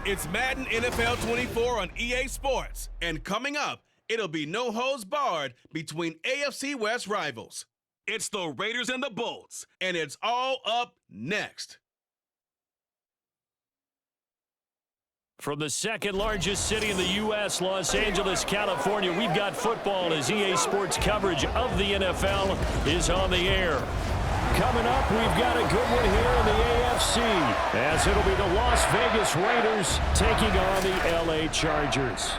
It's Madden NFL 24 on EA Sports. And coming up, it'll be no holds barred between AFC West rivals. It's the Raiders and the Bolts, and it's all up next. From the second largest city in the U.S., Los Angeles, California, we've got football as EA Sports coverage of the NFL is on the air. Coming up, we've got a good one here in the AFC, as it'll be the Las Vegas Raiders taking on the L.A. Chargers.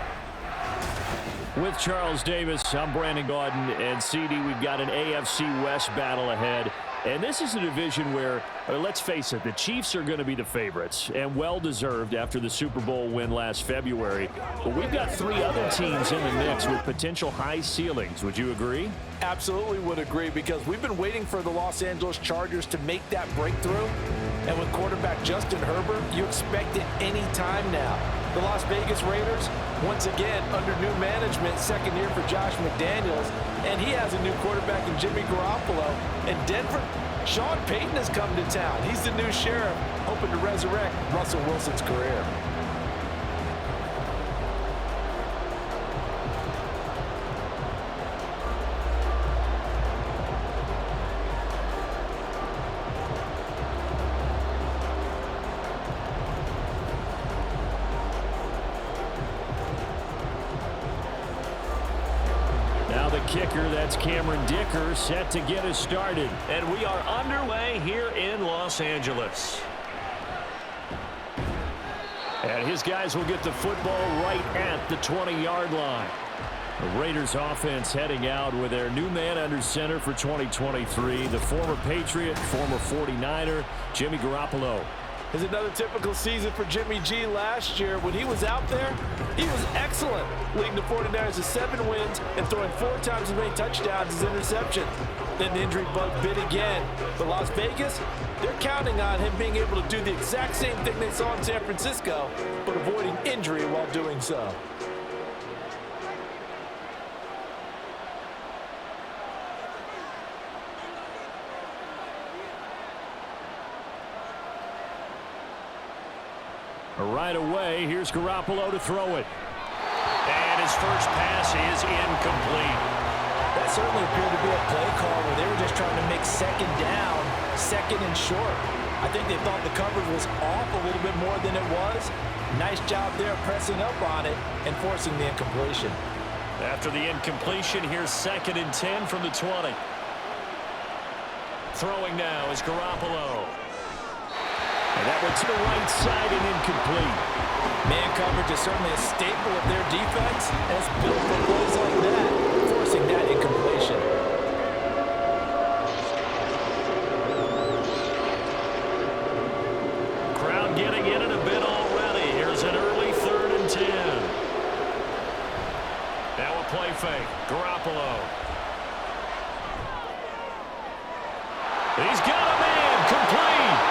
With Charles Davis, I'm Brandon Gaudin, and CD, we've got an AFC West battle ahead. And this is a division where, let's face it, the Chiefs are going to be the favorites, and well-deserved after the Super Bowl win last February. But we've got three other teams in the mix with potential high ceilings. Would you agree? Absolutely would agree, because we've been waiting for the Los Angeles Chargers to make that breakthrough. And with quarterback Justin Herbert, you expect it any time now. The Las Vegas Raiders, once again, under new management, second year for Josh McDaniels, and he has a new quarterback in Jimmy Garoppolo. And Denver, Sean Payton has come to town. He's the new sheriff, hoping to resurrect Russell Wilson's career. Kicker, that's Cameron Dicker, set to get us started. And we are underway here in Los Angeles. And his guys will get the football right at the 20-yard line. The Raiders offense heading out with their new man under center for 2023, the former Patriot, former 49er, Jimmy Garoppolo. It's another typical season for Jimmy G last year. When he was out there, he was excellent, leading the 49ers to 7 wins and throwing 4 times as many touchdowns as interceptions. Then the injury bug bit again. But Las Vegas, they're counting on him being able to do the exact same thing they saw in San Francisco, but avoiding injury while doing so. Right away, here's Garoppolo to throw it. And his first pass is incomplete. That certainly appeared to be a play call where they were just trying to make second down, second and short. I think they thought the coverage was off a little bit more than it was. Nice job there pressing up on it and forcing the incompletion. After the incompletion, here's 2nd and 10 from the 20. Throwing now is Garoppolo. And that went to the right side and incomplete. Man coverage is certainly a staple of their defense, and it's built for plays like that, forcing that incompletion. Crowd getting in it a bit already. Here's an early 3rd and 10. Now a play fake. Garoppolo. He's got a man. Complete.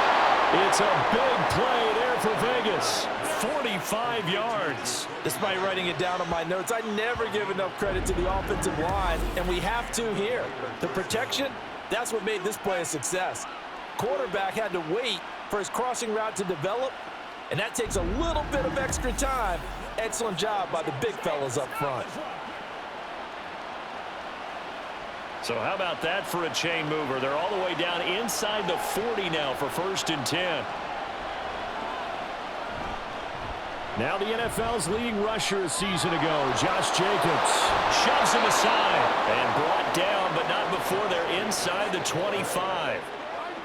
It's a big play there for Vegas. 45 yards. Despite writing it down on my notes, I never give enough credit to the offensive line, and we have to here. The protection, that's what made this play a success. Quarterback had to wait for his crossing route to develop, and that takes a little bit of extra time. Excellent job by the big fellas up front. So how about that for a chain mover? They're all the way down inside the 40 now for 1st and 10. Now the NFL's leading rusher a season ago, Josh Jacobs. Shoves him aside and brought down, but not before they're inside the 25.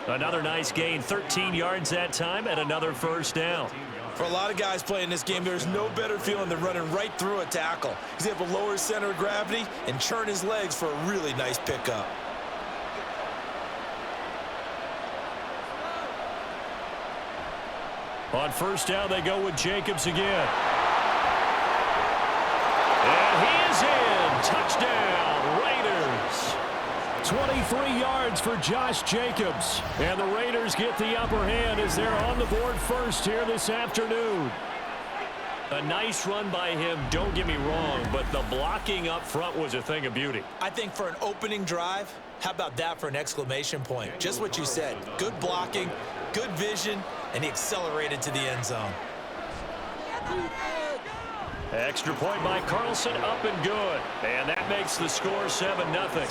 Another nice gain, 13 yards that time, and another 1st down. For a lot of guys playing this game, there's no better feeling than running right through a tackle. He's able to lower his center of gravity and churn his legs for a really nice pickup. On 1st down, they go with Jacobs again. And he is in. Touchdown, Raiders. 23 yards for Josh Jacobs. And the Raiders get the upper hand as they're on the board first here this afternoon. A nice run by him, don't get me wrong, but the blocking up front was a thing of beauty. I think for an opening drive, how about that for an exclamation point? Just what you said. Good blocking, good vision, and he accelerated to the end zone. Extra point by Carlson, up and good. And that makes the score 7-0.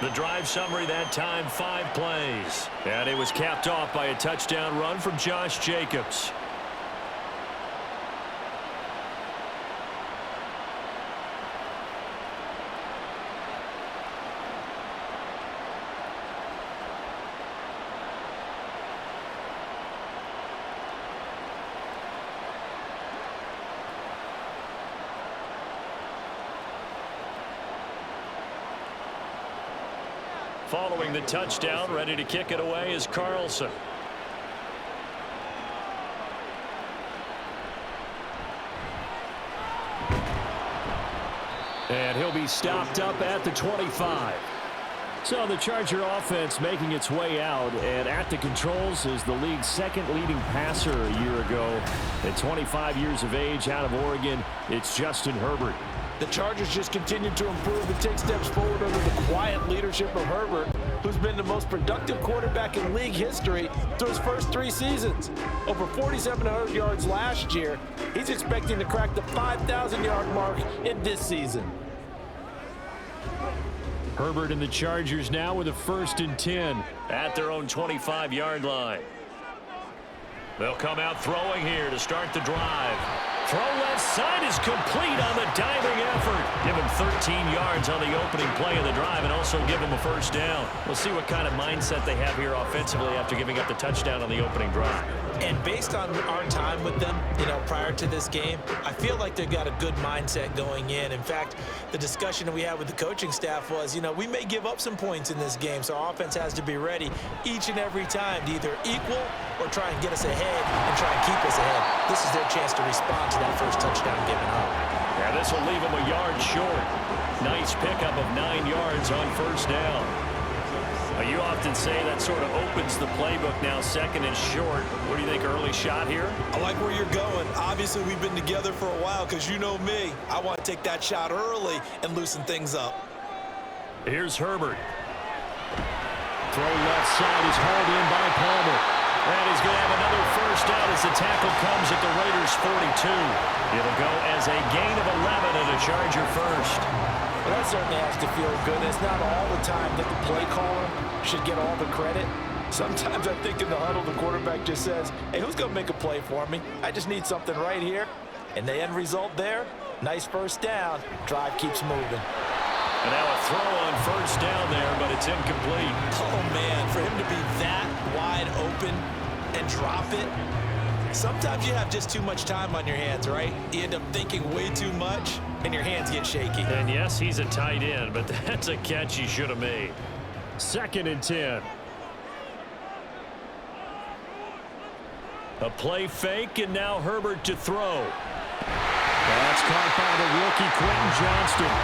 The drive summary that time, 5 plays. And it was capped off by a touchdown run from Josh Jacobs. Following the touchdown, ready to kick it away is Carlson. And he'll be stopped up at the 25. So the Charger offense making its way out, and at the controls is the league's second leading passer a year ago. At 25 years of age out of Oregon, it's Justin Herbert. The Chargers just continue to improve and take steps forward under the quiet leadership of Herbert, who's been the most productive quarterback in league history through his first 3 seasons. Over 4,700 yards last year, he's expecting to crack the 5,000-yard mark in this season. Herbert and the Chargers now with a 1st and 10 at their own 25-yard line. They'll come out throwing here to start the drive. Throw left side is complete on the diving effort. Give him 13 yards on the opening play of the drive and also give him a 1st down. We'll see what kind of mindset they have here offensively after giving up the touchdown on the opening drive. And based on our time with them, prior to this game, I feel like they've got a good mindset going in. In fact, the discussion that we had with the coaching staff was, we may give up some points in this game, so our offense has to be ready each and every time to either equal or try and get us ahead and try and keep us ahead. This is their chance to respond to that first touchdown given up. Yeah, this will leave him a yard short. Nice pickup of 9 yards on 1st down. You often say that sort of opens the playbook now, 2nd and short. What do you think, early shot here? I like where you're going. Obviously, we've been together for a while because you know me. I want to take that shot early and loosen things up. Here's Herbert. Throw left side is hauled in by Palmer. And he's going to have another 1st down as the tackle comes at the Raiders' 42. It'll go as a gain of 11 and a Charger 1st. Well, that certainly has to feel good. It's not all the time that the play caller should get all the credit. Sometimes I think in the huddle, the quarterback just says, hey, who's going to make a play for me? I just need something right here. And the end result there, nice 1st down. Drive keeps moving. And now a throw on 1st down there, but it's incomplete. Oh, man, for him to be that wide open and drop it. Sometimes you have just too much time on your hands, right? You end up thinking way too much, and your hands get shaky. And yes, he's a tight end, but that's a catch he should have made. 2nd and 10. A play fake, and now Herbert to throw. That's caught by the rookie Quentin Johnston.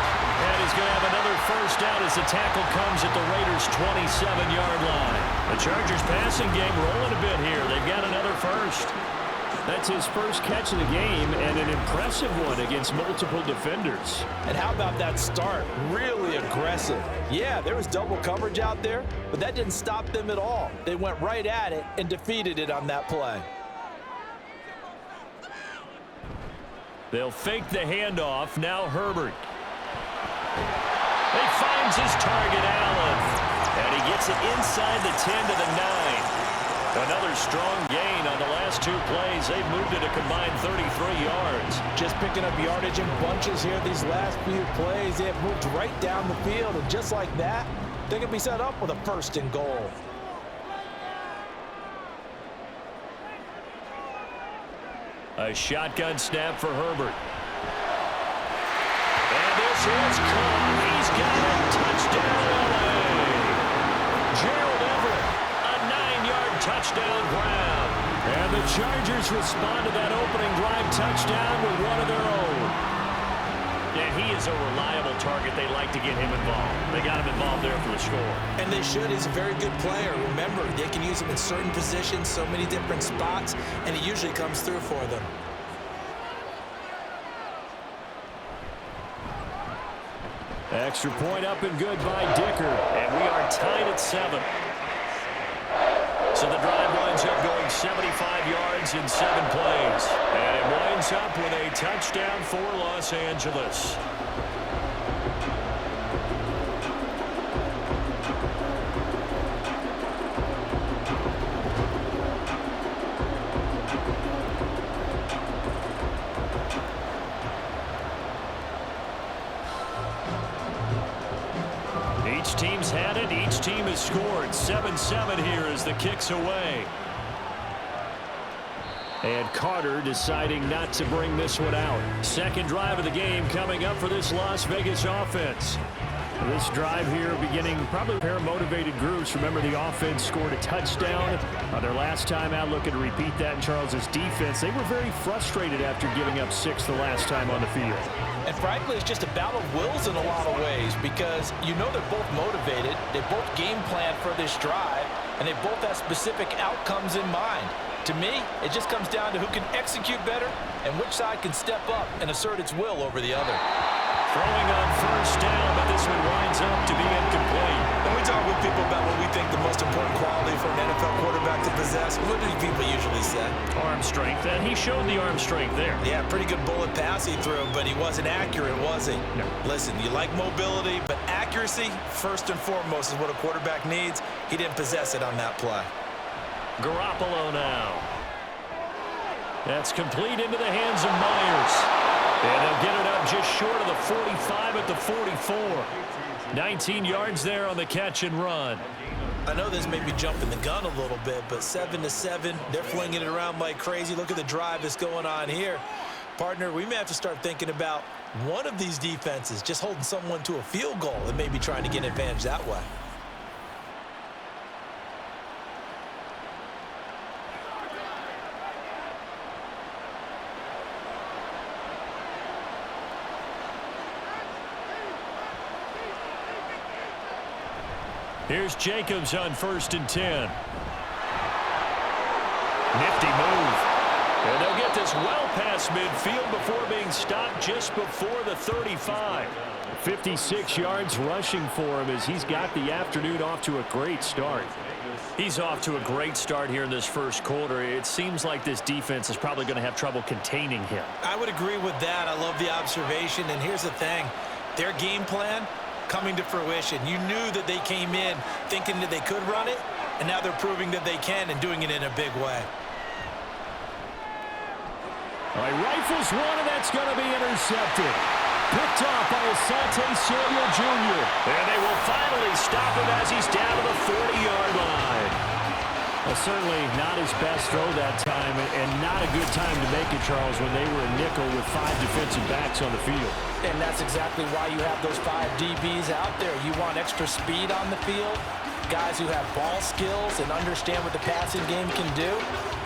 And he's going to have another 1st down as the tackle comes at the Raiders' 27-yard line. The Chargers passing game rolling a bit here. They've got another 1st. That's his 1st catch of the game and an impressive one against multiple defenders. And how about that start? Really aggressive. Yeah, there was double coverage out there, but that didn't stop them at all. They went right at it and defeated it on that play. They'll fake the handoff. Now Herbert. He finds his target, Allen. And he gets it inside the 10 to the 9. Another strong gain on the last 2 plays. They've moved it a combined 33 yards. Just picking up yardage in bunches here these last few plays. They have moved right down the field, and just like that, they can be set up with a 1st and goal. A shotgun snap for Herbert. And this is caught. He's got a touchdown. Gerald Everett, a 9-yard touchdown grab. And the Chargers respond to that opening drive touchdown with one of their own. Yeah, he is a reliable target. They like to get him involved. They got him involved there for the score. And they should. He's a very good player. Remember, they can use him in certain positions, so many different spots, and he usually comes through for them. Extra point up and good by Dicker. And we are tied at 7. So the drive winds up going 75 yards in 7 plays. And it winds up with a touchdown for Los Angeles. Each team's had it. Each team has scored. 7-7 here as the kick's away. And Carter deciding not to bring this one out. Second drive of the game coming up for this Las Vegas offense. This drive here beginning probably a pair of motivated groups. Remember, the offense scored a touchdown on their last time out. Looking to repeat that in Charles's defense. They were very frustrated after giving up 6 the last time on the field. And frankly, it's just a battle of wills in a lot of ways because you know they're both motivated. They both game plan for this drive, and they both have specific outcomes in mind. To me, it just comes down to who can execute better and which side can step up and assert its will over the other. Throwing on first down, but this one winds up to be incomplete. When we talk with people about what we think the most important quality for an NFL quarterback to possess, what do people usually say? Arm strength, and he showed the arm strength there. Yeah, pretty good bullet pass he threw, but he wasn't accurate, was he? No. Listen, you like mobility, but accuracy, first and foremost, is what a quarterback needs. He didn't possess it on that play. Garoppolo now. That's complete into the hands of Myers. And they'll get it up just short of the 45 at the 44. 19 yards there on the catch and run. I know this may be jumping the gun a little bit, but 7-7, they're flinging it around like crazy. Look at the drive that's going on here. Partner, we may have to start thinking about one of these defenses just holding someone to a field goal and maybe trying to get an advantage that way. Here's Jacobs on 1st and 10. Nifty move. And they'll get this well past midfield before being stopped just before the 35. 56 yards rushing for him as he's got the afternoon off to a great start. He's off to a great start here in this first quarter. It seems like this defense is probably going to have trouble containing him. I would agree with that. I love the observation. And here's the thing. Their game plan coming to fruition. You knew that they came in thinking that they could run it, and now they're proving that they can and doing it in a big way. All right, rifles one, and that's going to be intercepted. Picked off by Asante Samuel Jr. And they will finally stop him as he's down to the 40-yard line. Well, certainly not his best throw that time, and not a good time to make it, Charles, when they were a nickel with 5 defensive backs on the field. And that's exactly why you have those 5 DBs out there. You want extra speed on the field, guys who have ball skills and understand what the passing game can do,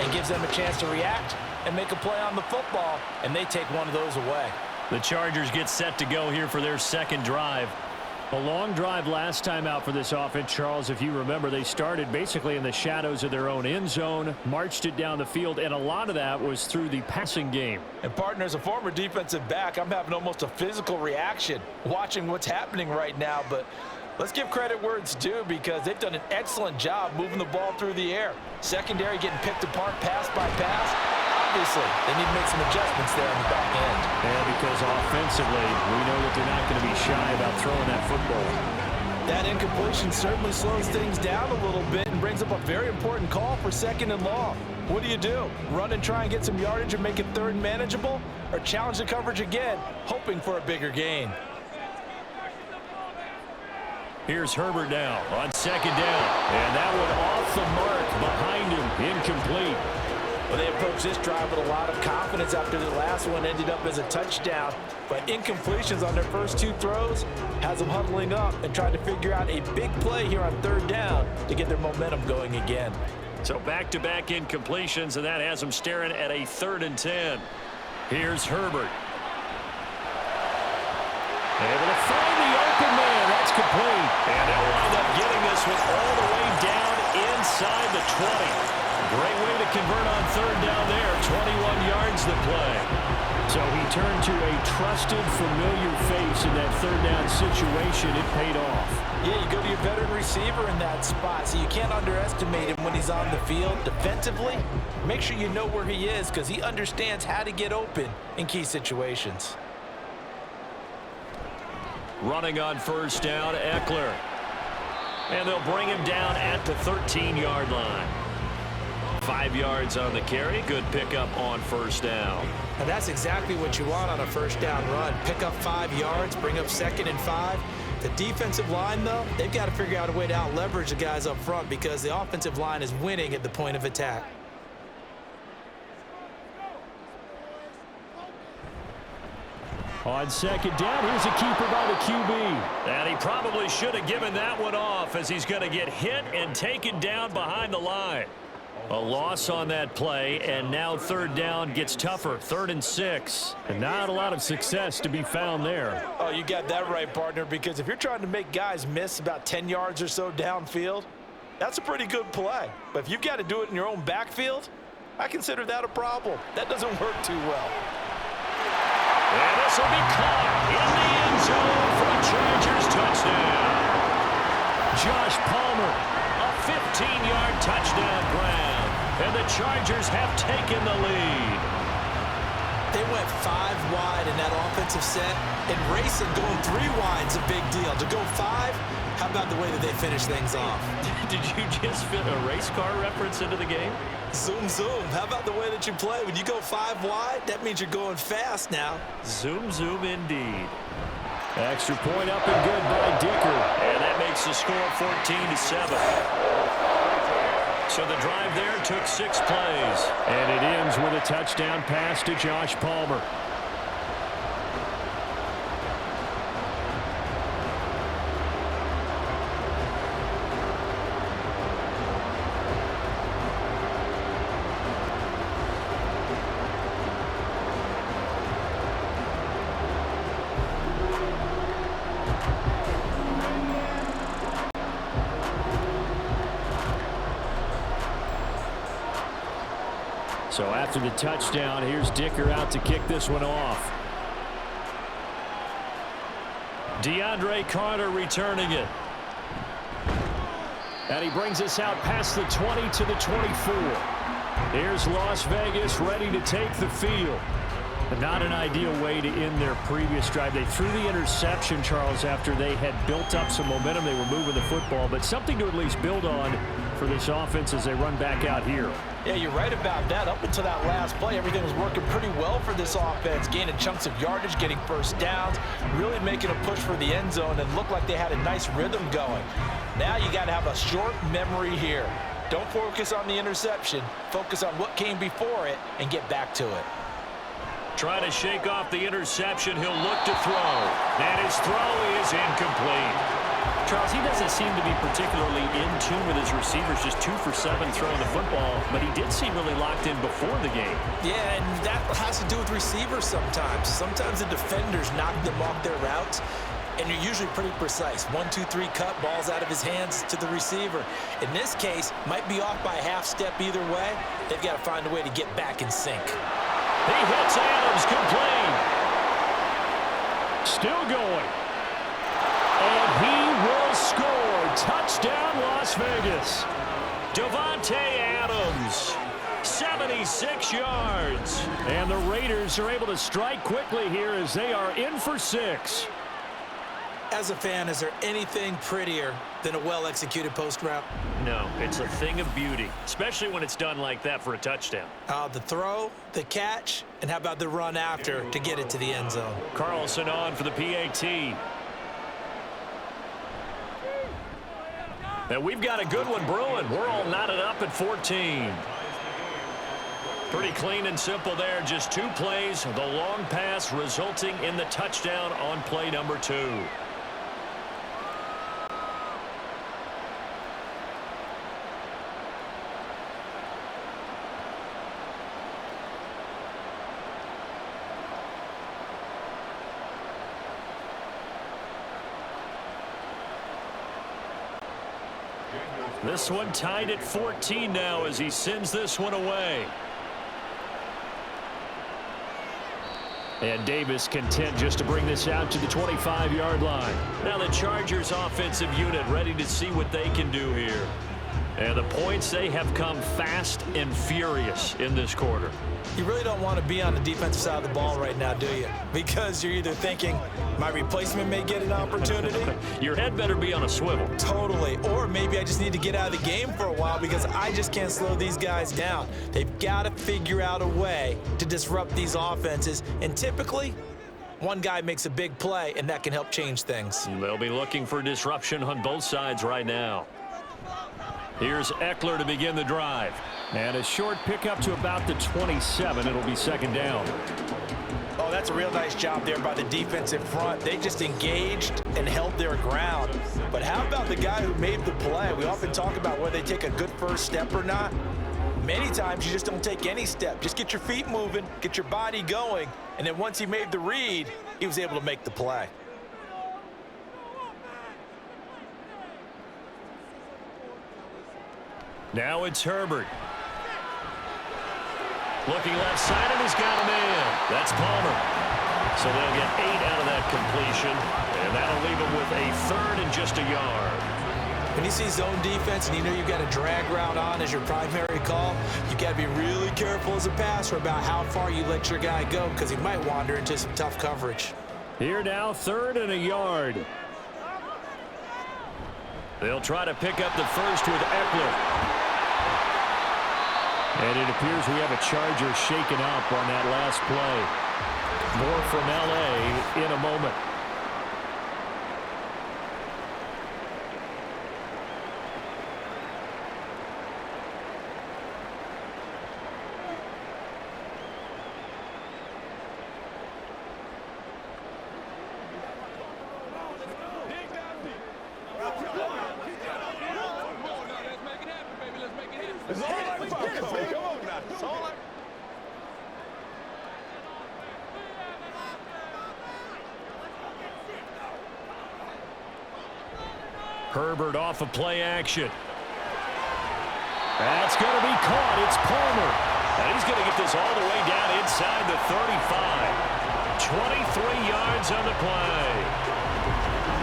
and gives them a chance to react and make a play on the football, and they take one of those away. The Chargers get set to go here for their second drive. A long drive last time out for this offense, Charles. If you remember, they started basically in the shadows of their own end zone, marched it down the field, and a lot of that was through the passing game. And partner, as a former defensive back, I'm having almost a physical reaction watching what's happening right now. But let's give credit where it's due because they've done an excellent job moving the ball through the air. Secondary getting picked apart pass by pass. Obviously, they need to make some adjustments there on the back end. Yeah, because offensively, we know that they're not going to be shy about throwing that football. That incompletion certainly slows things down a little bit and brings up a very important call for 2nd and long. What do? Run and try and get some yardage and make it 3rd and manageable? Or challenge the coverage again, hoping for a bigger gain? Here's Herbert now on 2nd down. And that one off the mark behind him, incomplete. Well, they approached this drive with a lot of confidence after the last one ended up as a touchdown. But incompletions on their first 2 throws has them huddling up and trying to figure out a big play here on 3rd down to get their momentum going again. So back-to-back incompletions, and that has them staring at a 3rd and 10. Here's Herbert. Able to find the open man. That's complete. And they'll wind up getting this one all the way down inside the 20. Great way to convert on 3rd down there. 21 yards the play. So he turned to a trusted, familiar face in that 3rd down situation. It paid off. Yeah, you go to your veteran receiver in that spot, so you can't underestimate him when he's on the field. Defensively, make sure you know where he is because he understands how to get open in key situations. Running on first down, Eckler. And they'll bring him down at the 13-yard line. 5 yards on the carry. Good pickup on first down. And that's exactly what you want on a first down run. Pick up 5 yards, bring up 2nd and 5. The defensive line, though, they've got to figure out a way to out-leverage the guys up front because the offensive line is winning at the point of attack. On second down, here's a keeper by the QB. And he probably should have given that one off as he's going to get hit and taken down behind the line. A loss on that play, and now third down gets tougher. 3rd and 6. And not a lot of success to be found there. Oh, you got that right, partner, because if you're trying to make guys miss about 10 yards or so downfield, that's a pretty good play. But if you've got to do it in your own backfield, I consider that a problem. That doesn't work too well. And this will be caught in the end zone for a Chargers touchdown. Josh Palmer, a 15-yard touchdown grab. And the Chargers have taken the lead. They went 5 wide in that offensive set, and racing going 3 wide's a big deal. To go 5, how about the way that they finish things off? Did you just fit a race car reference into the game? Zoom, zoom. How about the way that you play? When you go 5 wide, that means you're going fast now. Zoom, zoom indeed. Extra point up and good by Dicker. And that makes the score 14-7. So the drive there took 6 plays. And it ends with a touchdown pass to Josh Palmer. So after the touchdown, here's Dicker out to kick this one off. DeAndre Carter returning it. And he brings us out past the 20 to the 24. Here's Las Vegas ready to take the field. Not an ideal way to end their previous drive. They threw the interception, Charles, after they had built up some momentum. They were moving the football, but something to at least build on for this offense as they run back out here. Yeah, you're right about that. Up until that last play, everything was working pretty well for this offense, gaining chunks of yardage, getting first downs, really making a push for the end zone, and looked like they had a nice rhythm going. Now you got to have a short memory here. Don't focus on the interception. Focus on what came before it and get back to it. Trying to shake off the interception. He'll look to throw. And his throw is incomplete. Charles, he doesn't seem to be particularly in tune with his receivers, just 2 for 7 throwing the football, but he did seem really locked in before the game. Yeah, and that has to do with receivers sometimes. Sometimes the defenders knock them off their routes, and you're usually pretty precise. 1, 2, 3 cut, balls out of his hands to the receiver. In this case, might be off by a half step either way. They've got to find a way to get back in sync. He hits Adams, complete. Still going. And he will score. Touchdown, Las Vegas. Davante Adams, 76 yards. And the Raiders are able to strike quickly here as they are in for 6. As a fan, is there anything prettier than a well-executed post route? No, it's a thing of beauty, especially when it's done like that for a touchdown. The throw, the catch, and how about the run after to get it to the end zone? Carlson on for the PAT. And we've got a good one brewing. We're all knotted up at 14. Pretty clean and simple there. Just 2 plays. The long pass resulting in the touchdown on play number 2. This one tied at 14 now as he sends this one away. And Davis content just to bring this out to the 25-yard line. Now the Chargers offensive unit ready to see what they can do here. And the points, they have come fast and furious in this quarter. You really don't want to be on the defensive side of the ball right now, do you? Because you're either thinking, my replacement may get an opportunity. Your head better be on a swivel. Totally. Or maybe I just need to get out of the game for a while because I just can't slow these guys down. They've got to figure out a way to disrupt these offenses. And typically, one guy makes a big play, and that can help change things. They'll be looking for disruption on both sides right now. Here's Eckler to begin the drive. And a short pickup to about the 27. It'll be second down. Oh, that's a real nice job there by the defensive front. They just engaged and held their ground. But how about the guy who made the play? We often talk about whether they take a good first step or not. Many times you just don't take any step. Just get your feet moving, get your body going, and then once he made the read, he was able to make the play. Now it's Herbert. Looking left side, and he's got a man. That's Palmer. So they'll get 8 out of that completion, and that'll leave him with a third and just a yard. When you see zone defense and you know you've got a drag route on as your primary call, you've got to be really careful as a passer about how far you let your guy go because he might wander into some tough coverage. Here now, third and a yard. They'll try to pick up the first with Eckler. And it appears we have a Charger shaken up on that last play. More from L.A. in a moment. Herbert off of play action. That's going to be caught. It's Palmer. And he's going to get this all the way down inside the 35. 23 yards on the play.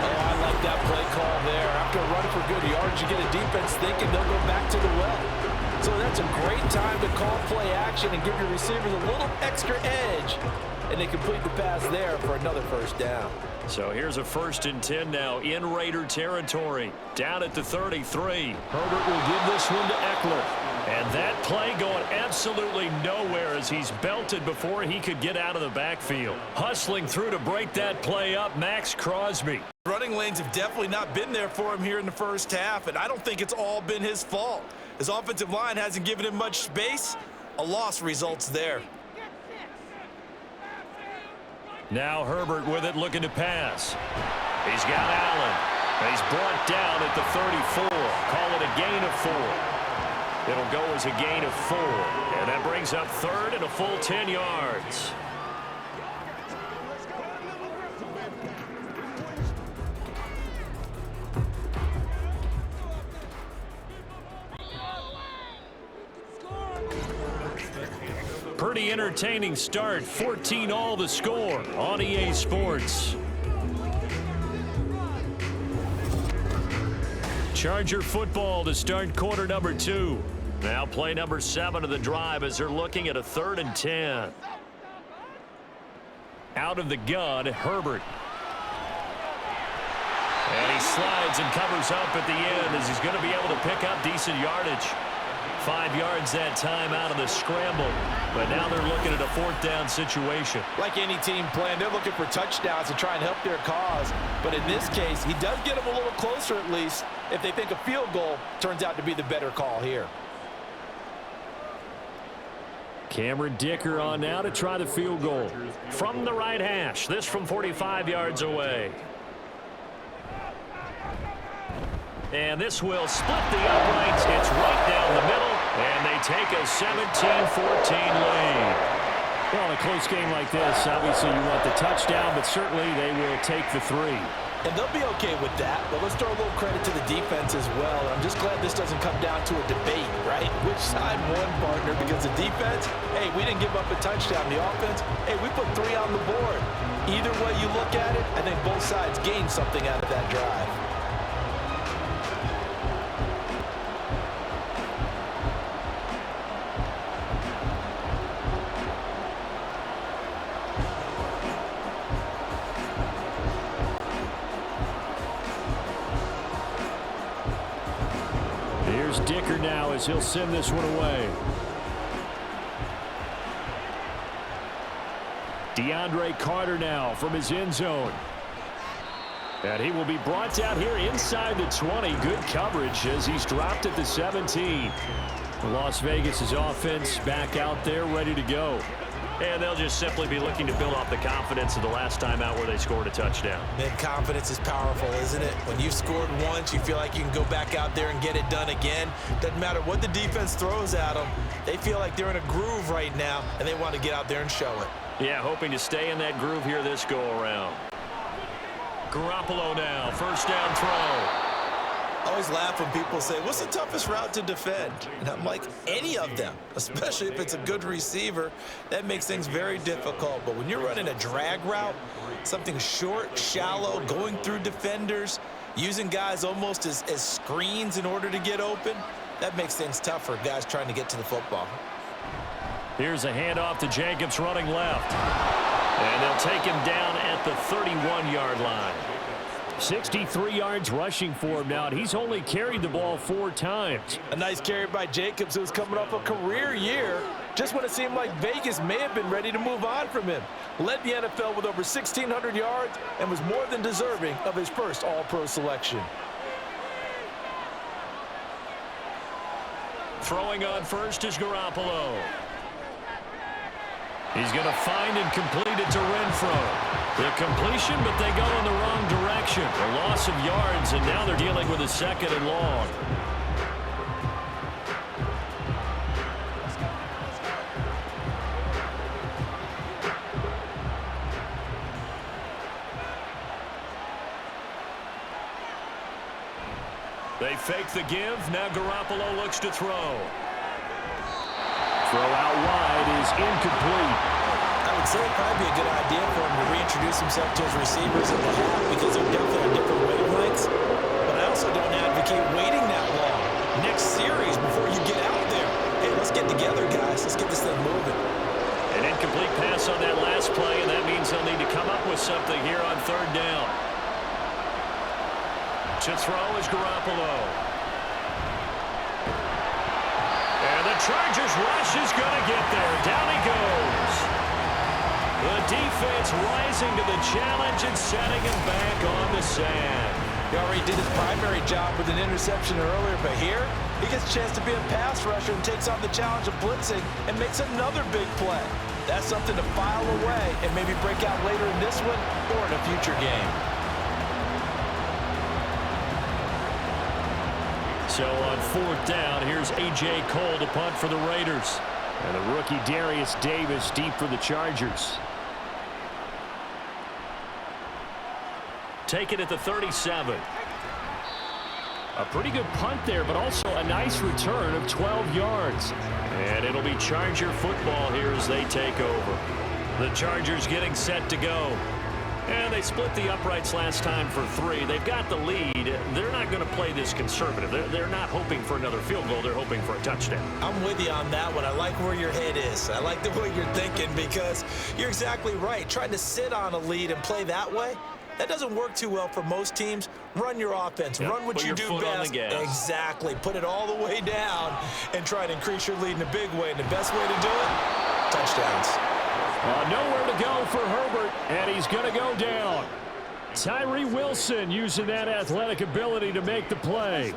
Oh, I like that play call there. After running for good yards, you get a defense thinking they'll go back to the well. So that's a great time to call play action and give your receivers a little extra edge. And they complete the pass there for another first down. So here's a 1st and 10 now in Raider territory. Down at the 33. Herbert will give this one to Eckler. And that play going absolutely nowhere as he's belted before he could get out of the backfield. Hustling through to break that play up, Max Crosby. Running lanes have definitely not been there for him here in the first half, and I don't think it's all been his fault. His offensive line hasn't given him much space. A loss results there. Now Herbert with it, looking to pass. He's got Allen. He's brought down at the 34. Call it a gain of 4. It'll go as a gain of 4. And that brings up third and a full 10 yards. Pretty entertaining start. 14-all the score on EA Sports. Charger football to start quarter number 2. Now play number 7 of the drive as they're looking at a 3rd and 10. Out of the gun, Herbert. And he slides and covers up at the end as he's going to be able to pick up decent yardage. 5 yards that time out of the scramble. But now they're looking at a 4th down situation. Like any team playing, they're looking for touchdowns to try and help their cause. But in this case, he does get them a little closer at least if they think a field goal turns out to be the better call here. Cameron Dicker on now to try the field goal. From the right hash. This from 45 yards away. And this will split the uprights. It's right down the middle. And they take a 17-14 lead. Well, in a close game like this, obviously you want the touchdown, but certainly they will take the 3. And they'll be okay with that. But let's throw a little credit to the defense as well. I'm just glad this doesn't come down to a debate, right? Which side won, partner? Because the defense, hey, we didn't give up a touchdown. The offense, hey, we put 3 on the board. Either way you look at it, I think both sides gained something out of that drive. Here's Dicker now as he'll send this one away. DeAndre Carter now from his end zone. And he will be brought down here inside the 20. Good coverage as he's dropped at the 17. Las Vegas' offense back out there ready to go. And they'll just simply be looking to build off the confidence of the last time out where they scored a touchdown. Man, confidence is powerful, isn't it? When you've scored once, you feel like you can go back out there and get it done again. Doesn't matter what the defense throws at them. They feel like they're in a groove right now, and they want to get out there and show it. Yeah, hoping to stay in that groove here this go-around. Garoppolo now, first down throw. I always laugh when people say, what's the toughest route to defend? And I'm like, any of them, especially if it's a good receiver. That makes things very difficult. But when you're running a drag route, something short, shallow, going through defenders, using guys almost as screens in order to get open, that makes things tough for guys trying to get to the football. Here's a handoff to Jacobs running left. And they'll take him down at the 31-yard line. 63 yards rushing for him now, and he's only carried the ball 4 times. A nice carry by Jacobs, who's coming off a career year. Just when it seemed like Vegas may have been ready to move on from him. Led the NFL with over 1,600 yards and was more than deserving of his first All-Pro selection. Throwing on first is Garoppolo. He's going to find and complete it to Renfro. The completion, but they go in the wrong direction. A loss of yards, and now they're dealing with a 2nd and long. They fake the give. Now Garoppolo looks to throw. Throw out wide is incomplete. I would say it'd probably be a good idea for him to reintroduce himself to his receivers at the half because they're definitely on different wavelengths. But I also don't advocate waiting that long. Next series before you get out there. Hey, let's get together, guys. Let's get this thing moving. An incomplete pass on that last play, and that means they'll need to come up with something here on 3rd down. To throw is Garoppolo. And the Chargers rush is going to get there. Down he goes. The defense rising to the challenge and setting him back on the sand. He already did his primary job with an interception earlier, but here he gets a chance to be a pass rusher and takes on the challenge of blitzing and makes another big play. That's something to file away and maybe break out later in this one or in a future game. So on 4th down, here's A.J. Cole to punt for the Raiders. And the rookie Darius Davis deep for the Chargers. Take it at the 37. A pretty good punt there, but also a nice return of 12 yards. And it'll be Charger football here as they take over. The Chargers getting set to go. And they split the uprights last time for 3. They've got the lead. They're not going to play this conservative. They're not hoping for another field goal. They're hoping for a touchdown. I'm with you on that one. I like where your head is. I like the way you're thinking because you're exactly right. Trying to sit on a lead and play that way, that doesn't work too well for most teams. Run your offense. Yep. Run what Put you your do foot on best. the gas. Exactly. Put it all the way down and try to increase your lead in a big way. And the best way to do it, touchdowns. Nowhere to go for Herbert, and he's going to go down. Tyree Wilson using that athletic ability to make the play.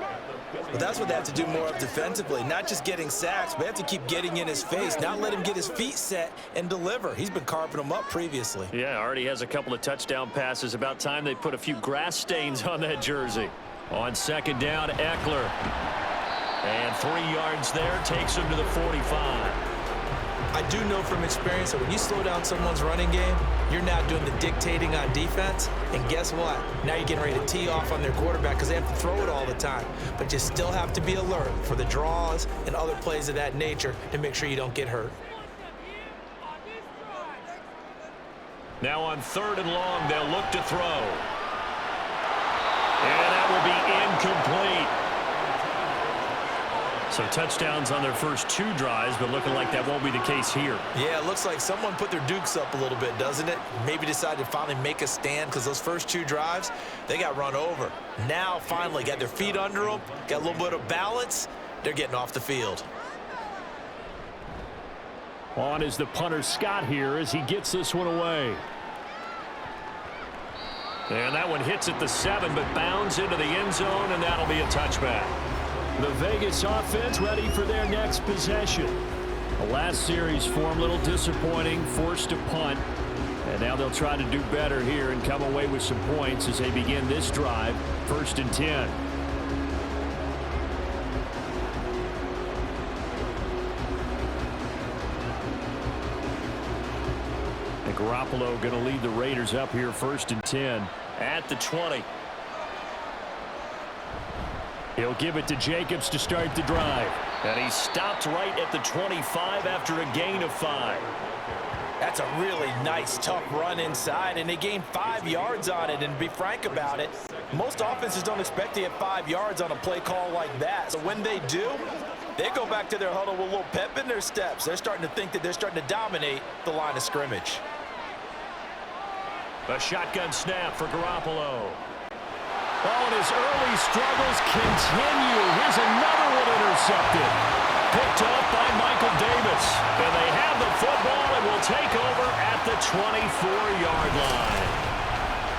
But that's what they have to do more of defensively, not just getting sacks, but they have to keep getting in his face, not let him get his feet set and deliver. He's been carving them up previously. Yeah, already has a couple of touchdown passes. About time they put a few grass stains on that jersey. On 2nd down, Eckler. And 3 yards there takes him to the 45. I do know from experience that when you slow down someone's running game, you're now doing the dictating on defense. And guess what? Now you're getting ready to tee off on their quarterback because they have to throw it all the time. But you still have to be alert for the draws and other plays of that nature to make sure you don't get hurt. Now on 3rd and long, they'll look to throw. And that will be incomplete. So touchdowns on their first 2 drives, but looking like that won't be the case here. Yeah, it looks like someone put their dukes up a little bit, doesn't it? Maybe decided to finally make a stand because those first 2 drives, they got run over. Now, finally, got their feet under them, got a little bit of balance. They're getting off the field. On is the punter Scott here as he gets this one away. And that one hits at the 7, but bounds into the end zone, and that'll be a touchback. The Vegas offense ready for their next possession. The last series for them, a little disappointing, forced to punt. And now they'll try to do better here and come away with some points as they begin this drive, 1st and 10. And Garoppolo going to lead the Raiders up here, 1st and 10 at the 20. He'll give it to Jacobs to start the drive. And he stopped right at the 25 after a gain of 5. That's a really nice, tough run inside, and they gained 5 yards on it. And to be frank about it, most offenses don't expect to get 5 yards on a play call like that. So when they do, they go back to their huddle with a little pep in their steps. They're starting to think that they're starting to dominate the line of scrimmage. A shotgun snap for Garoppolo. Oh, and his early struggles continue. Here's another one intercepted. Picked up by Michael Davis. And they have the football and will take over at the 24-yard line.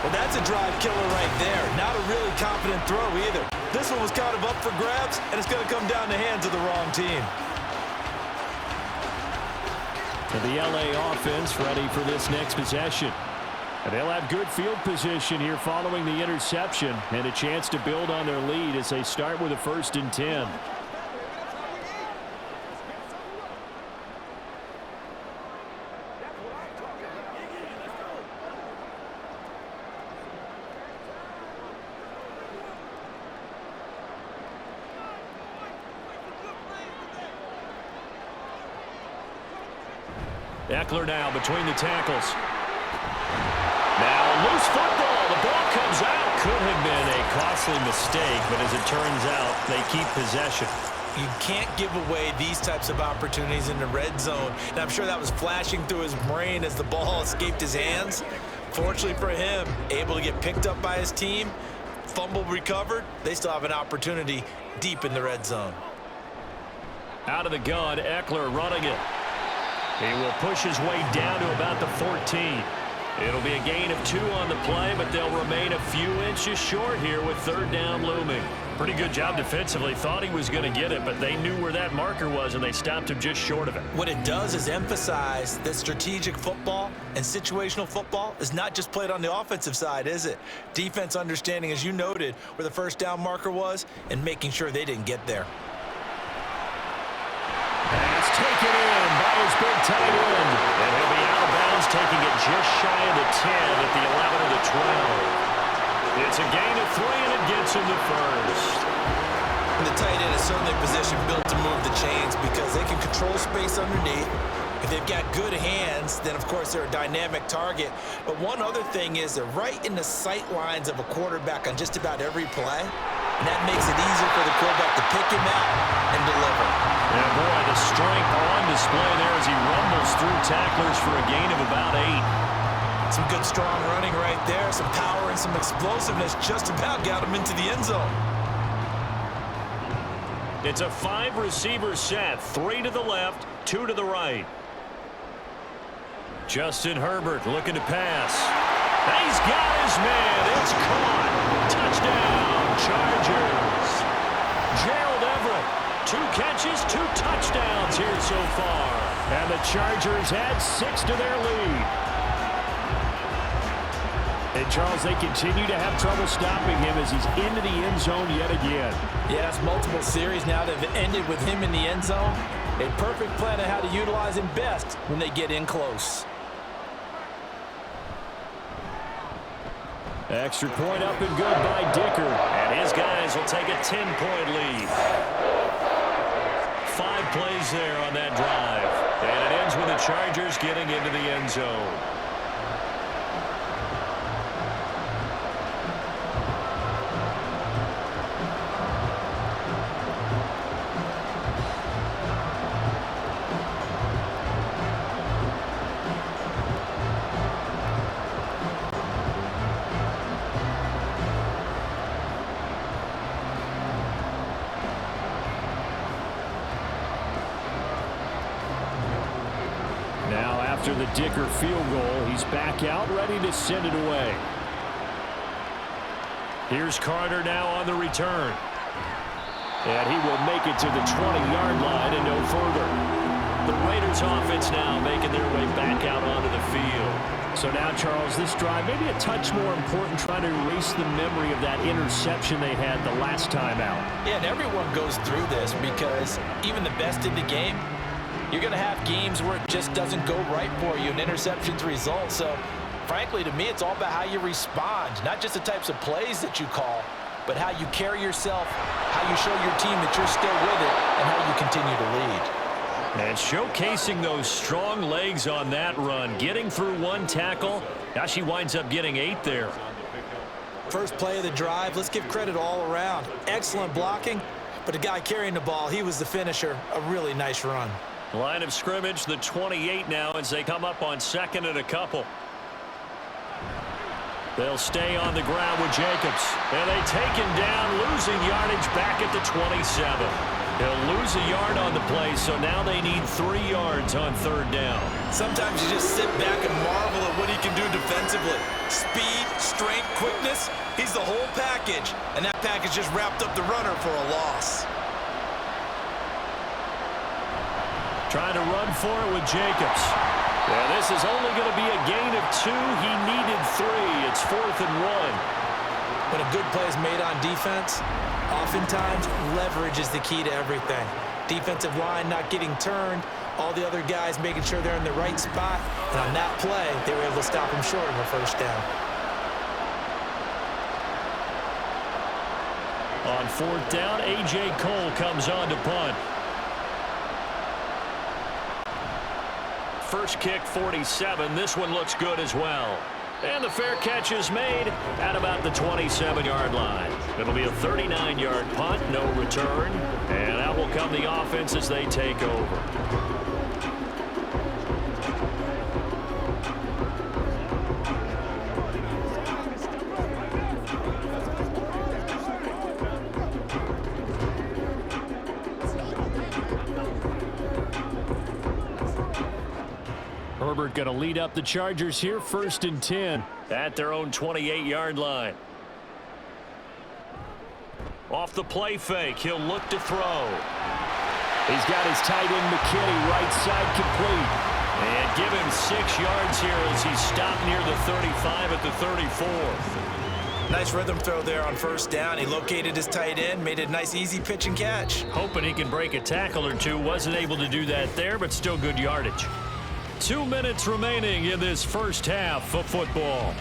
Well, that's a drive killer right there. Not a really confident throw either. This one was kind of up for grabs, and it's going to come down the hands of the wrong team. To the LA offense ready for this next possession. And they'll have good field position here following the interception and a chance to build on their lead as they start with a 1st and 10. Eckler now between the tackles. Now loose football. The ball comes out. Could have been a costly mistake, but as it turns out, they keep possession. You can't give away these types of opportunities in the red zone. And I'm sure that was flashing through his brain as the ball escaped his hands. Fortunately for him, able to get picked up by his team, fumble recovered. They still have an opportunity deep in the red zone. Out of the gun, Eckler running it. He will push his way down to about the 14. It'll be a gain of 2 on the play, but they'll remain a few inches short here with 3rd down looming. Pretty good job defensively. Thought he was going to get it, but they knew where that marker was, and they stopped him just short of it. What it does is emphasize that strategic football and situational football is not just played on the offensive side, is it? Defense understanding, as you noted, where the 1st down marker was and making sure they didn't get there. Pass taken in by his big tight end. And he'll be out of bounds, taking it just shy of the 10 at the 11 of the 12. It's a gain of 3, and it gets him the 1st. And the tight end is certainly a position built to move the chains because they can control space underneath. If they've got good hands, then, of course, they're a dynamic target. But one other thing is they're right in the sight lines of a quarterback on just about every play. And that makes it easier for the quarterback to pick him out and deliver. And, boy, the strength on display there as he rumbles through tacklers for a gain of about 8. Some good, strong running right there. Some power and some explosiveness just about got him into the end zone. It's a 5-receiver set. 3 to the left, 2 to the right. Justin Herbert looking to pass. He's got his man. It's caught. Touchdown, Chargers. Gerald Everett, 2 catches, 2 touchdowns here so far. And the Chargers add 6 to their lead. And, Charles, they continue to have trouble stopping him as he's into the end zone yet again. Yeah, it's multiple series now that have ended with him in the end zone. A perfect plan on how to utilize him best when they get in close. Extra point up and good by Dicker. And his guys will take a 10-point lead. 5 plays there on that drive. And it ends with the Chargers getting into the end zone. Now after the Dicker field goal, he's back out, ready to send it away. Here's Carter now on the return. And he will make it to the 20-yard line and no further. The Raiders offense now making their way back out onto the field. So now, Charles, this drive maybe a touch more important, trying to erase the memory of that interception they had the last time out. Yeah, and everyone goes through this because even the best in the game, you're going to have games where it just doesn't go right for you, and interceptions result. So, frankly, to me, it's all about how you respond, not just the types of plays that you call, but how you carry yourself, how you show your team that you're still with it, and how you continue to lead. And showcasing those strong legs on that run, getting through one tackle. Now she winds up getting 8 there. First play of the drive, let's give credit all around. Excellent blocking, but the guy carrying the ball, he was the finisher. A really nice run. Line of scrimmage, the 28 now as they come up on 2nd and a couple. They'll stay on the ground with Jacobs. And they take him down, losing yardage back at the 27. He'll lose a yard on the play, so now they need 3 yards on 3rd down. Sometimes you just sit back and marvel at what he can do defensively. Speed, strength, quickness, he's the whole package. And that package just wrapped up the runner for a loss. Trying to run for it with Jacobs. Yeah, this is only going to be a gain of 2. He needed 3. It's 4th and 1. When a good play is made on defense, oftentimes leverage is the key to everything. Defensive line not getting turned, all the other guys making sure they're in the right spot. And on that play, they were able to stop him short of a 1st down. On 4th down, A.J. Cole comes on to punt. First kick, 47. This one looks good as well. And the fair catch is made at about the 27-yard line. It'll be a 39-yard punt, no return. And out will come the offense as they take over. Herbert going to lead up the Chargers here, 1st and 10 at their own 28-yard line. Off the play fake, he'll look to throw. He's got his tight end McKinney right side complete. And give him 6 yards here as he's stopped near the 35 at the 34. Nice rhythm throw there on 1st down. He located his tight end, made a nice easy pitch and catch. Hoping he can break a tackle or two. Wasn't able to do that there, but still good yardage. 2 minutes remaining in this first half of football.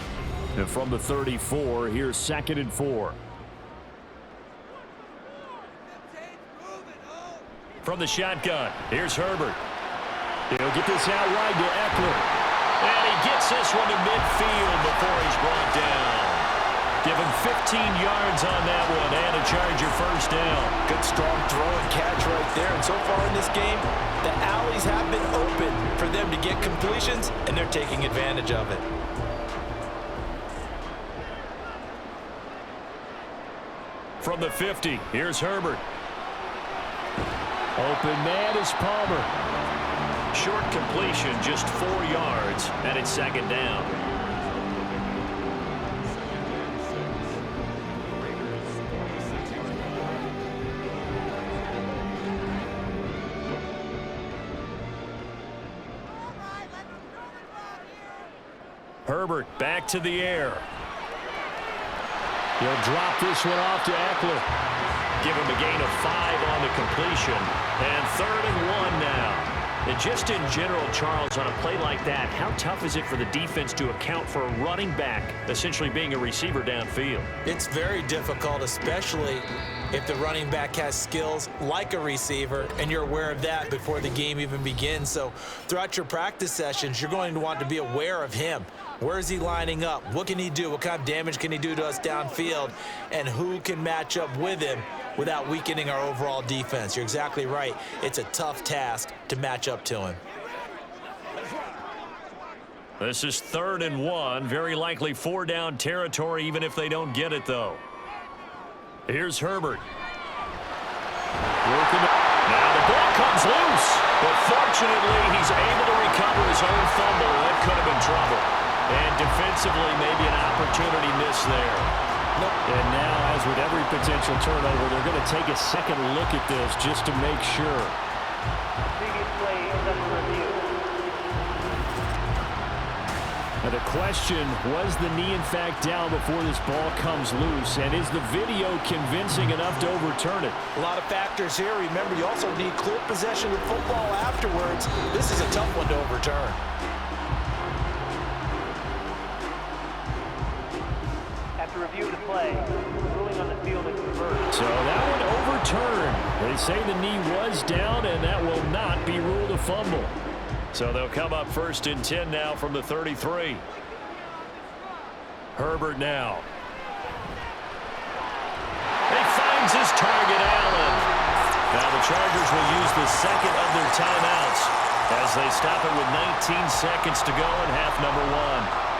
And from the 34, here's 2nd and 4. From the shotgun, here's Herbert. He'll get this out wide to Eckler. And he gets this one to midfield before he's brought down. Give him 15 yards on that one and a Charger 1st down. Good strong throw and catch right there. And so far in this game, the alleys have been open for them to get completions, and they're taking advantage of it. From the 50, here's Herbert. Open man is Palmer. Short completion, just 4 yards, and it's 2nd down. Herbert back to the air. He'll drop this one off to Eckler. give him a gain of 5 on the completion. And 3rd and 1 now. And just in general, Charles, on a play like that, how tough is it for the defense to account for a running back essentially being a receiver downfield? It's very difficult, especially if the running back has skills like a receiver, and you're aware of that before the game even begins. So throughout your practice sessions, you're going to want to be aware of him. Where is he lining up? What can he do? What kind of damage can he do to us downfield? And who can match up with him without weakening our overall defense? You're exactly right. It's a tough task to match up to him. This is 3rd and 1. Very likely 4-down territory, even if they don't get it, though. Here's Herbert. Now the ball comes loose. But fortunately, he's able to recover his own fumble. That could have been trouble. And defensively, maybe an opportunity miss there. And now, as with every potential turnover, they're going to take a second look at this just to make sure. Previous play is under review. Now the question, was the knee in fact down before this ball comes loose? And is the video convincing enough to overturn it? A lot of factors here. Remember, you also need clear possession of the football afterwards. This is a tough one to overturn. After review of the play, ruling on the field is reversed. So that one overturned. They say the knee was down, and that will not be ruled a fumble. So they'll come up 1st and 10 now from the 33. Herbert now. He finds his target, Allen. Now the Chargers will use the second of their timeouts as they stop it with 19 seconds to go in half number 1.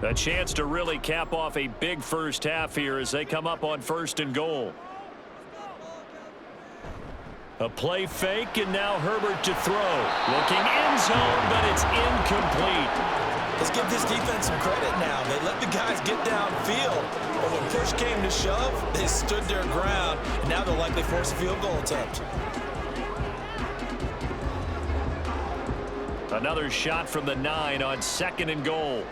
A chance to really cap off a big first half here as they come up on 1st and goal. A play fake, and now Herbert to throw. Looking end zone, but it's incomplete. Let's give this defense some credit now. They let the guys get downfield, but when push came to shove, they stood their ground, and now they'll likely force a field goal attempt. Another shot from the 9 on 2nd and goal.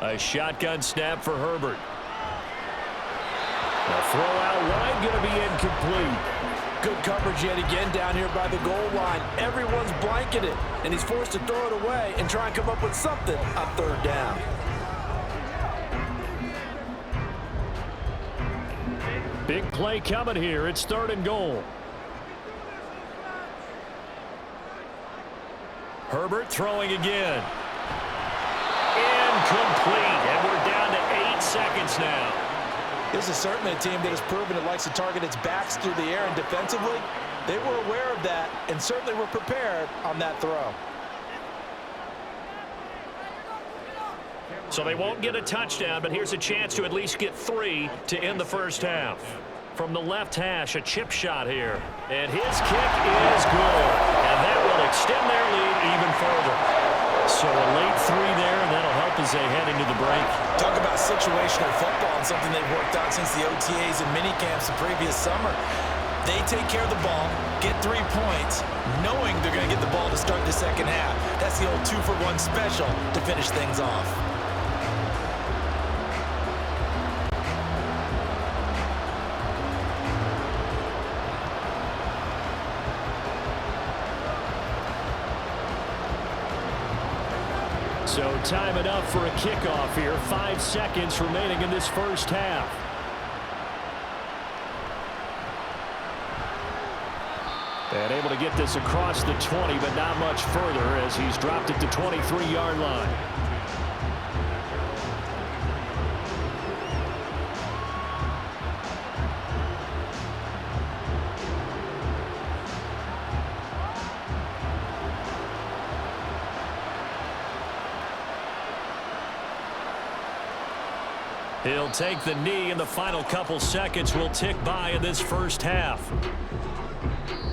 A shotgun snap for Herbert. A throw out wide, going to be incomplete. Good coverage yet again down here by the goal line. Everyone's blanketed, and he's forced to throw it away and try and come up with something on 3rd down. Big play coming here. It's 3rd and goal. Herbert throwing again. Incomplete, and we're down to 8 seconds now. This is certainly a team that has proven it likes to target its backs through the air, and defensively, they were aware of that and certainly were prepared on that throw. So they won't get a touchdown, but here's a chance to at least get 3 to end the first half. From the left hash, a chip shot here. And his kick is good. And that will extend their lead even further. So a late 3 there, and that'll help as they head into the break. Talk about situational football and something they've worked on since the OTAs and minicamps the previous summer. They take care of the ball, get 3 points, knowing they're going to get the ball to start the second half. That's the old 2-for-1 special to finish things off. So time enough for a kickoff here. 5 seconds remaining in this first half. And able to get this across the 20, but not much further as he's dropped it to 23-yard line. He'll take the knee, and the final couple seconds will tick by in this first half.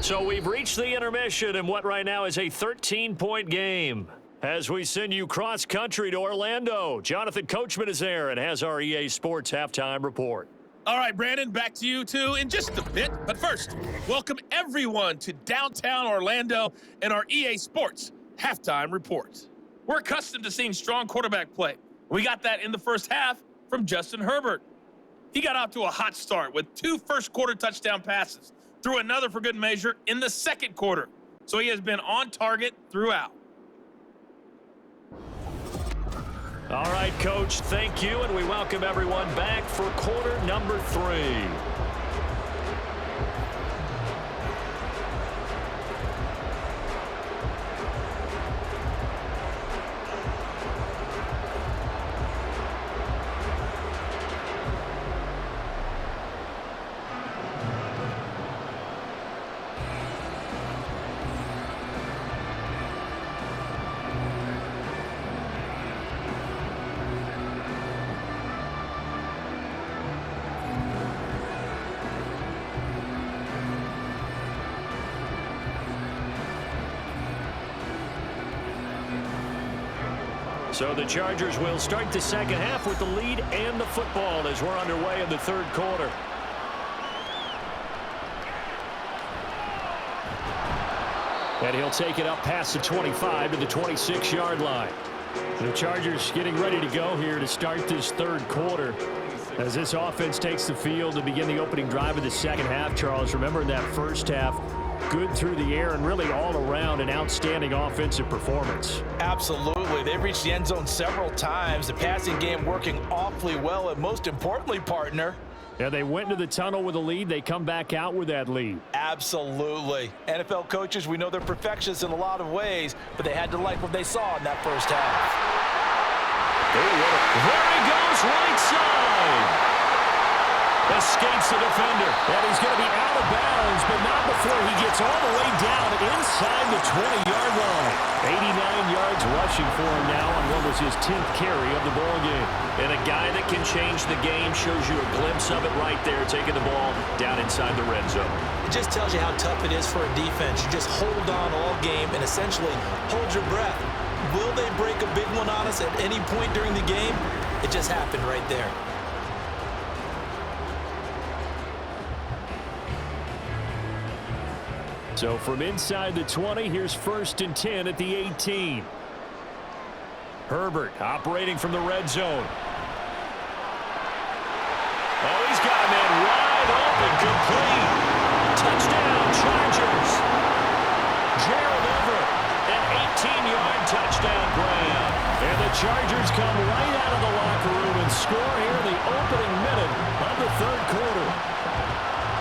So we've reached the intermission in what right now is a 13-point game. As we send you cross-country to Orlando, Jonathan Coachman is there and has our EA Sports halftime report. All right, Brandon, back to you two in just a bit. But first, welcome everyone to downtown Orlando and our EA Sports Halftime Report. We're accustomed to seeing strong quarterback play. We got that in the first half from Justin Herbert. He got off to a hot start with 2 first-quarter touchdown passes, threw another for good measure in the second quarter. So he has been on target throughout. All right, Coach, thank you, and we welcome everyone back for quarter number 3. So the Chargers will start the second half with the lead and the football as we're underway in the third quarter. And he'll take it up past the 25 to the 26-yard line. The Chargers getting ready to go here to start this third quarter as this offense takes the field to begin the opening drive of the second half. Charles, remember in that first half, good through the air and really all around an outstanding offensive performance. Absolutely. They've reached the end zone several times. The passing game working awfully well, and most importantly, partner, Yeah, they went into the tunnel with a lead. They come back out with that lead. absolutely. NFL coaches, we know they're perfectionists in a lot of ways, but they had to like what they saw in that first half. There he goes, right side. Escapes the defender. And he's going to be out of bounds, but not before he gets all the way down inside the 20-yard line. 89 yards rushing for him now on what was his 10th carry of the ball game. And a guy that can change the game shows you a glimpse of it right there, taking the ball down inside the red zone. It just tells you how tough it is for a defense. You just hold on all game and essentially hold your breath. Will they break a big one on us at any point during the game? It just happened right there. So from inside the 20, here's 1st and 10 at the 18. Herbert operating from the red zone. Oh, he's got a man wide open, complete. Touchdown, Chargers. Gerald Everett, an 18-yard touchdown grab. And the Chargers come right out of the locker room and score here in the opening minute of the third quarter.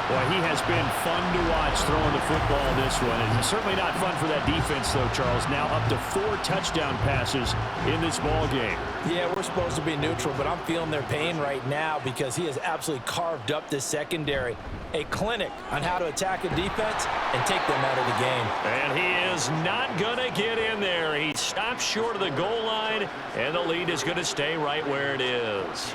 Boy, he has been fun to watch throwing the football in this one. And it's certainly not fun for that defense, though, Charles. Now up to 4 touchdown passes in this ball game. Yeah, we're supposed to be neutral, but I'm feeling their pain right now because he has absolutely carved up this secondary. A clinic on how to attack a defense and take them out of the game. And he is not going to get in there. He stops short of the goal line, and the lead is going to stay right where it is.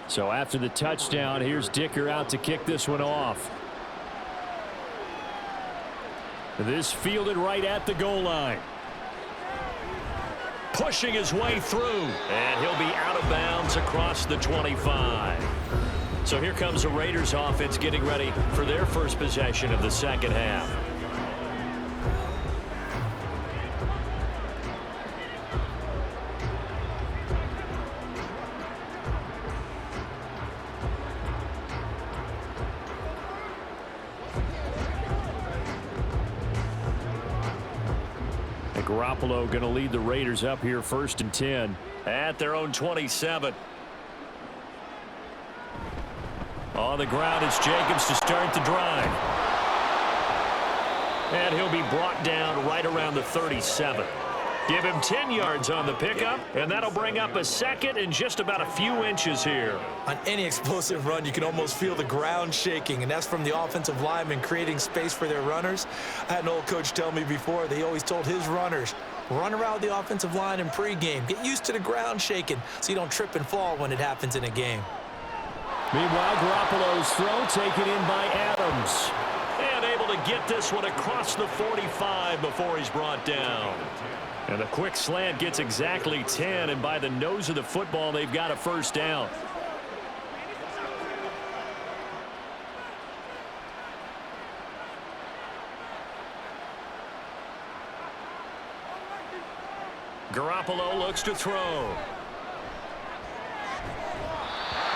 So after the touchdown, here's Dicker out to kick this one off. This fielded right at the goal line. Pushing his way through. And he'll be out of bounds across the 25. So here comes the Raiders offense getting ready for their first possession of the second half. And Garoppolo going to lead the Raiders up here 1st and 10 at their own 27. On the ground, it's Jacobs to start the drive. And he'll be brought down right around the 37. Give him 10 yards on the pickup, and that'll bring up a 2nd and just about a few inches here. On any explosive run, you can almost feel the ground shaking, and that's from the offensive linemen creating space for their runners. I had an old coach tell me before, they always told his runners, run around the offensive line in pregame. Get used to the ground shaking so you don't trip and fall when it happens in a game. Meanwhile, Garoppolo's throw taken in by Adams. And able to get this one across the 45 before he's brought down. And the quick slant gets exactly 10, and by the nose of the football, they've got a 1st down. Garoppolo looks to throw.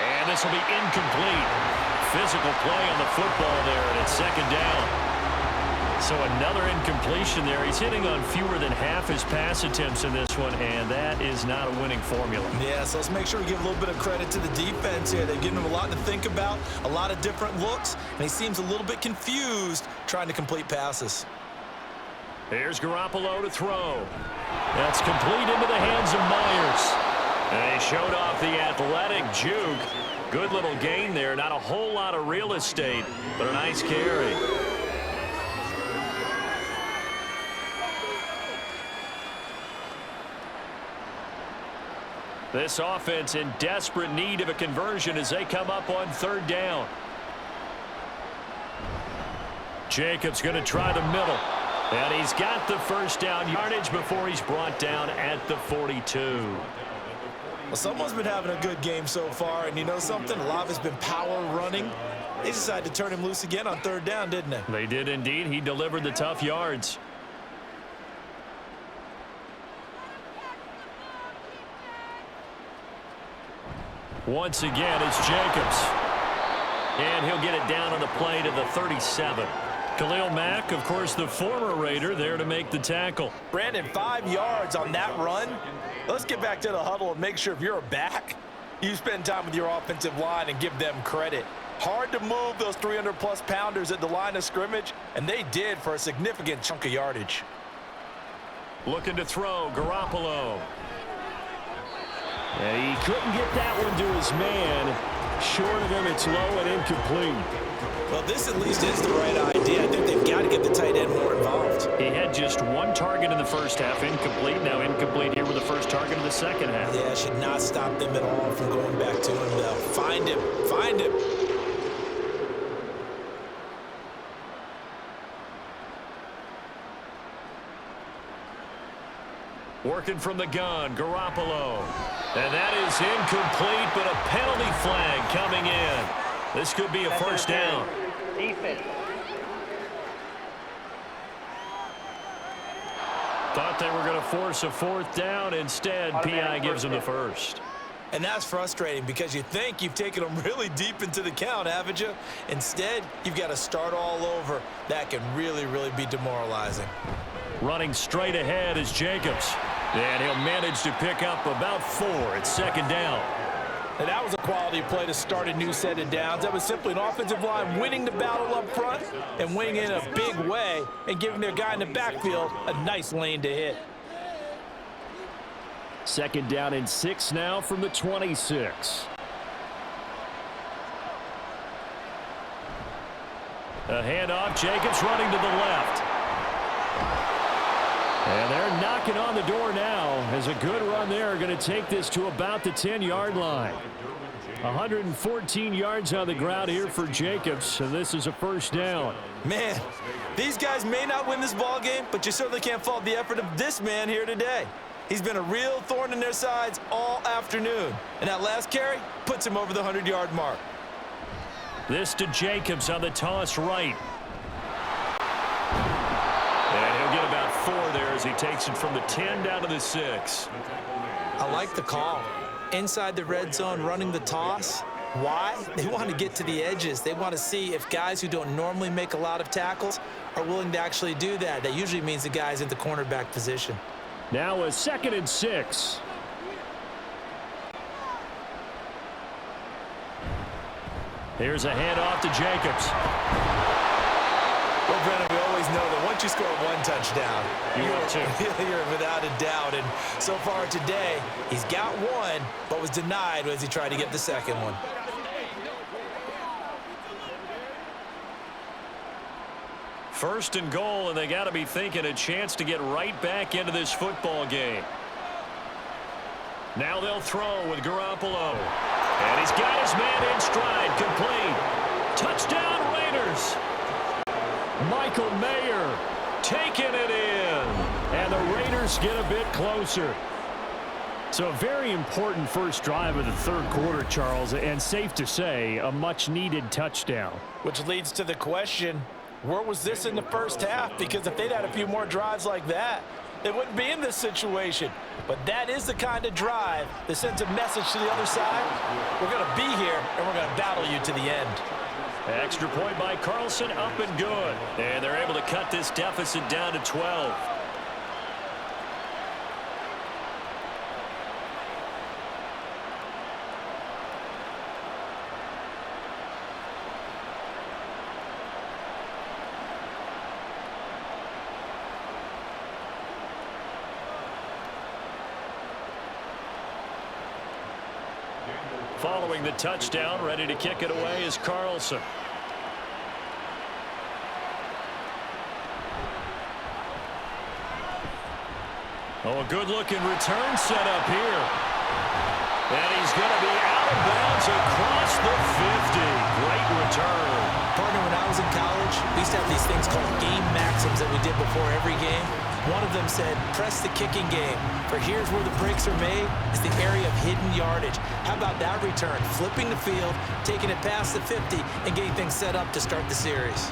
And this will be incomplete. Physical play on the football there, and it's 2nd down. So another incompletion there. He's hitting on fewer than half his pass attempts in this one, and that is not a winning formula. Yeah, so let's make sure we give a little bit of credit to the defense here. They've given him a lot to think about, a lot of different looks, and he seems a little bit confused trying to complete passes. Here's Garoppolo to throw. That's complete into the hands of Myers. And he showed off the athletic juke. Good little gain there. Not a whole lot of real estate, but a nice carry. This offense in desperate need of a conversion as they come up on 3rd down. Jacobs going to try the middle. And he's got the 1st down yardage before he's brought down at the 42. Well, someone's been having a good game so far, and you know something? A lot of it's been power running. They decided to turn him loose again on 3rd down, didn't they? They did indeed. He delivered the tough yards. Once again, it's Jacobs. And he'll get it down on the play to the 37. Khalil Mack, of course, the former Raider, there to make the tackle. Brandon, 5 yards on that run. Let's get back to the huddle and make sure if you're a back, you spend time with your offensive line and give them credit. Hard to move those 300-plus pounders at the line of scrimmage, and they did for a significant chunk of yardage. Looking to throw, Garoppolo. And he couldn't get that one to his man. Short of him, it's low and incomplete. Well, this at least is the right idea. I think they've got to get the tight end more involved. He had just 1 target in the 1st half, incomplete. Now incomplete here with the 1st target of the 2nd half. Yeah, should not stop them at all from going back to him, though. Find him. Find him. Working from the gun, Garoppolo. And that is incomplete, but a penalty flag coming in. This could be a 1st down. Defense. Thought they were going to force a 4th down. Instead, PI gives them the 1st. And that's frustrating because you think you've taken them really deep into the count, haven't you? Instead, you've got to start all over. That can really, really be demoralizing. Running straight ahead is Jacobs. And he'll manage to pick up about 4 at 2nd down. And that was a quality play to start a new set of downs. That was simply an offensive line winning the battle up front and winning in a big way and giving their guy in the backfield a nice lane to hit. 2nd down and 6 now from the 26. A handoff, Jacobs running to the left. And they're knocking on the door now as a good run there going to take this to about the 10-yard line. 114 yards on the ground here for Jacobs, and this is a 1st down. Man, these guys may not win this ball game, but you certainly can't fault the effort of this man here today. He's been a real thorn in their sides all afternoon, and that last carry puts him over the 100-yard mark. This to Jacobs on the toss right. And he'll get about 4 there as he takes it from the 10 down to the 6. I like the call. Inside the red zone running the toss. Why? They want to get to the edges. They want to see if guys who don't normally make a lot of tackles are willing to actually do that. That usually means the guy's in the cornerback position. Now a 2nd and 6. Here's a handoff to Jacobs. Well, Brennan, we always know that once you score one touchdown, you're without a doubt. And so far today, he's got one, but was denied as he tried to get the second one. First and goal, and they got to be thinking a chance to get right back into this football game. Now they'll throw with Garoppolo. And he's got his man in stride, complete. Touchdown, Raiders. Michael Mayer taking it in. And the Raiders get a bit closer. So a very important first drive of the third quarter, Charles, and safe to say, a much-needed touchdown. Which leads to the question, where was this in the first half? Because if they'd had a few more drives like that, they wouldn't be in this situation. But that is the kind of drive that sends a message to the other side. We're going to be here, and we're going to battle you to the end. Extra point by Carlson, up and good. And they're able to cut this deficit down to 12. Following the touchdown, ready to kick it away is Carlson. Oh, a good-looking return set up here. And he's going to be out of bounds across the 50. Great return. Partner, when I was in college, we used to have these things called game maxims that we did before every game. One of them said, press the kicking game. For here's where the breaks are made, is the area of hidden yardage. How about that return? Flipping the field, taking it past the 50, and getting things set up to start the series.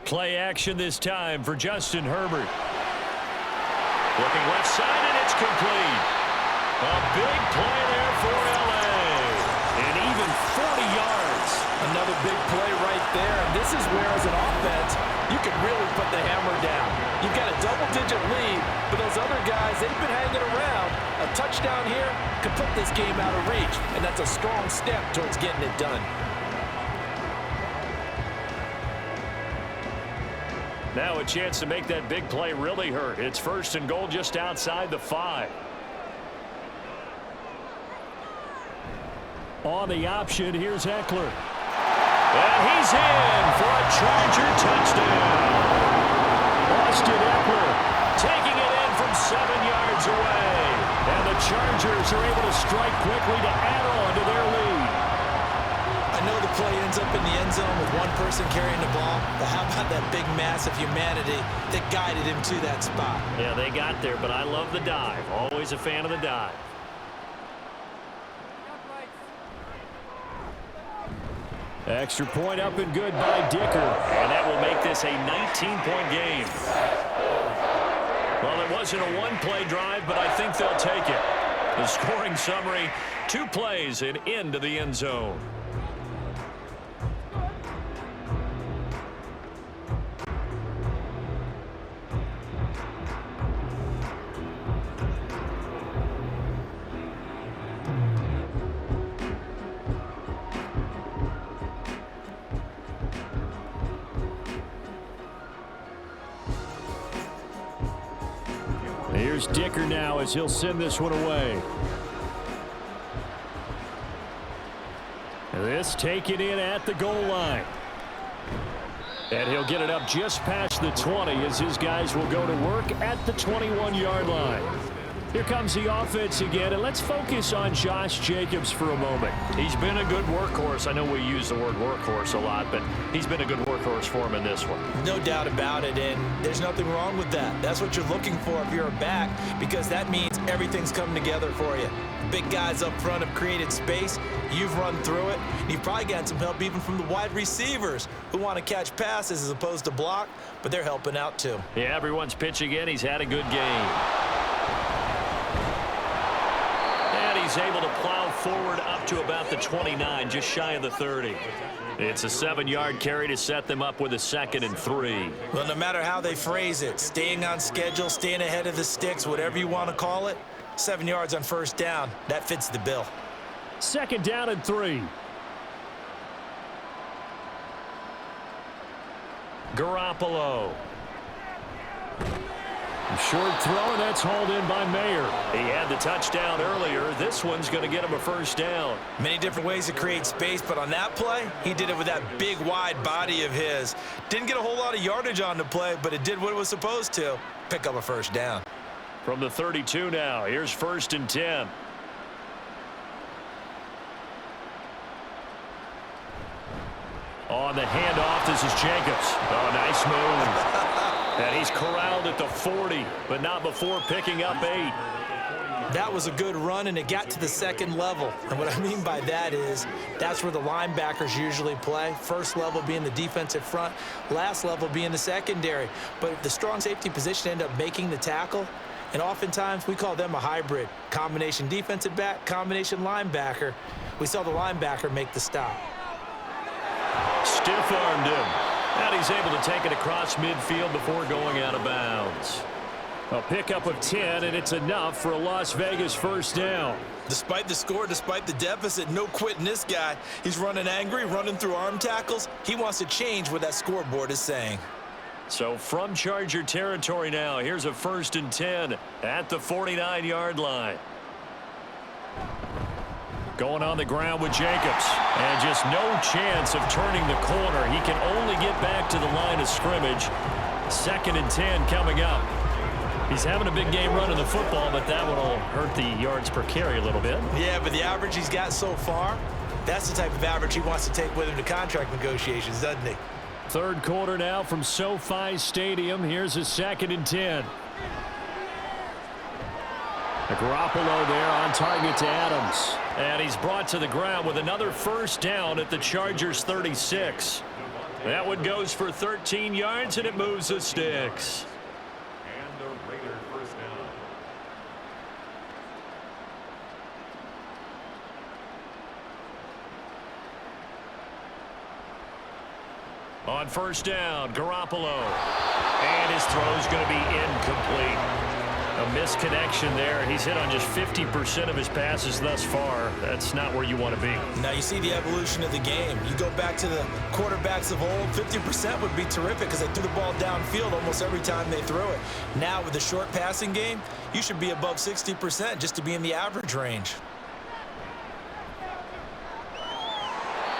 Play action this time for Justin Herbert. Looking left side, and it's complete. A big play there for L.A. And even 40 yards. Another big play right there. And this is where, as an offense, you can really put the hammer down. You've got a double-digit lead, but those other guys, they've been hanging around. A touchdown here could put this game out of reach, and that's a strong step towards getting it done. Now a chance to make that big play really hurt. It's first and goal just outside the 5. On the option, here's Eckler. And he's in for a Charger touchdown. Austin Eckler Taking it in from 7 yards away. And the Chargers are able to strike quickly to add on to their lead. I know the play ends up in the end zone with one person carrying the ball, but how about that big mass of humanity that guided him to that spot? Yeah, they got there, but I love the dive. Always a fan of the dive. Extra point up and good by Dicker. And that will make this a 19-point game. Well, it wasn't a one-play drive, but I think they'll take it. The scoring summary, 2 plays and into the end zone. Here's Dicker now as he'll send this one away. This taken in at the goal line. And he'll get it up just past the 20 as his guys will go to work at the 21-yard line. Here comes the offense again, and let's focus on Josh Jacobs for a moment. He's been a good workhorse. I know we use the word workhorse a lot, but he's been a good workhorse for him in this one. No doubt about it, and there's nothing wrong with that. That's what you're looking for if you're a back, because that means everything's coming together for you. Big guys up front have created space. You've run through it. You've probably gotten some help even from the wide receivers who want to catch passes as opposed to block, but they're helping out too. Yeah, everyone's pitching in. He's had a good game. And he's able to plow forward up to about the 29, just shy of the 30. It's a 7-yard carry to set them up with a 2nd and 3. Well, no matter how they phrase it, staying on schedule, staying ahead of the sticks, whatever you want to call it, 7 yards on first down, that fits the bill. 2nd down and 3. Garoppolo. Short throw, and that's hauled in by Mayer. He had the touchdown earlier. This one's going to get him a first down. Many different ways to create space, but on that play, he did it with that big, wide body of his. Didn't get a whole lot of yardage on the play, but it did what it was supposed to. Pick up a first down. From the 32 now, here's 1st and 10. On the handoff, this is Jacobs. Oh, nice move. And he's corralled at the 40, but not before picking up 8. That was a good run, and it got to the 2nd level. And what I mean by that is that's where the linebackers usually play. First level being the defensive front, last level being the secondary. But the strong safety position ended up making the tackle, and oftentimes we call them a hybrid. Combination defensive back, combination linebacker. We saw the linebacker make the stop. Stiff-armed him. And he's able to take it across midfield before going out of bounds. A pickup of 10, and it's enough for a Las Vegas first down. Despite the score, despite the deficit, no quitting this guy. He's running angry, running through arm tackles. He wants to change what that scoreboard is saying. So from Charger territory now, here's a 1st and 10 at the 49-yard line. Going on the ground with Jacobs. And just no chance of turning the corner. He can only get back to the line of scrimmage. 2nd and 10 coming up. He's having a big game running the football, but that one will hurt the yards per carry a little bit. Yeah, but the average he's got so far, that's the type of average he wants to take with him to contract negotiations, doesn't he? 3rd quarter now from SoFi Stadium. Here's a 2nd and 10. Garoppolo there on target to Adams. And he's brought to the ground with another first down at the Chargers 36. That one goes for 13 yards, and it moves the sticks. And the Raider first down. On first down, Garoppolo. And his throw's going to be incomplete. A misconnection there. He's hit on just 50% of his passes thus far. That's not where you want to be. Now you see the evolution of the game. You go back to the quarterbacks of old, 50% would be terrific because they threw the ball downfield almost every time they threw it. Now with the short passing game, you should be above 60% just to be in the average range.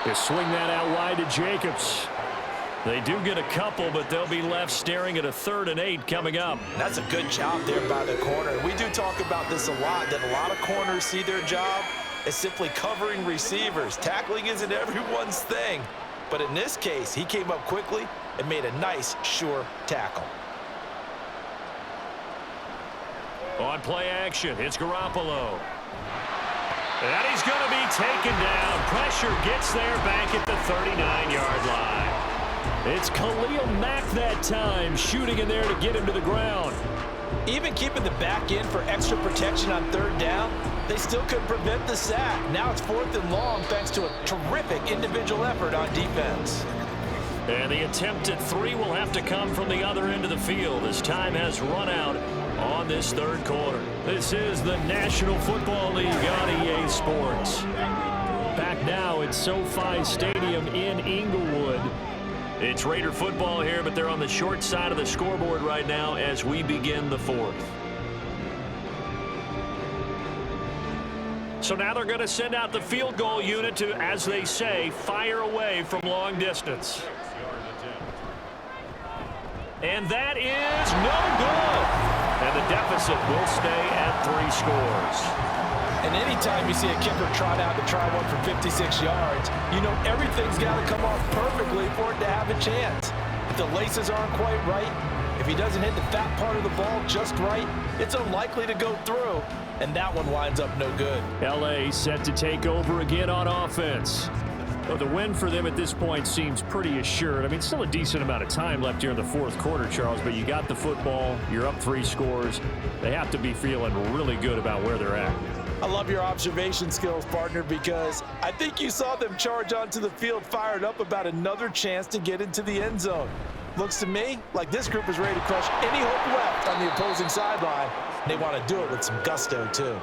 They swing that out wide to Jacobs. They do get a couple, but they'll be left staring at a 3rd and 8 coming up. That's a good job there by the corner. We do talk about this a lot, that a lot of corners see their job as simply covering receivers. Tackling isn't everyone's thing. But in this case, he came up quickly and made a nice, sure tackle. On play action, it's Garoppolo. And he's going to be taken down. Pressure gets there back at the 39-yard line. It's Khalil Mack that time, shooting in there to get him to the ground. Even keeping the back in for extra protection on 3rd down, they still couldn't prevent the sack. Now it's 4th and long thanks to a terrific individual effort on defense. And the attempt at 3 will have to come from the other end of the field as time has run out on this 3rd quarter. This is the National Football League on EA Sports. Back now at SoFi Stadium in Inglewood. It's Raider football here, but they're on the short side of the scoreboard right now as we begin the 4th. So now they're going to send out the field goal unit to, as they say, fire away from long distance. And that is no good. And the deficit will stay at 3 scores. And anytime you see a kicker trot out to try one for 56 yards, you know everything's got to come off perfectly for it to have a chance. If the laces aren't quite right, if he doesn't hit the fat part of the ball just right, it's unlikely to go through, and that one winds up no good. L.A. set to take over again on offense. Well, the win for them at this point seems pretty assured. I mean, still a decent amount of time left here in the fourth quarter, Charles, but you got the football, you're up 3 scores. They have to be feeling really good about where they're at. I love your observation skills, partner, because I think you saw them charge onto the field fired up about another chance to get into the end zone. Looks to me like this group is ready to crush any hope left on the opposing sideline. They want to do it with some gusto, too.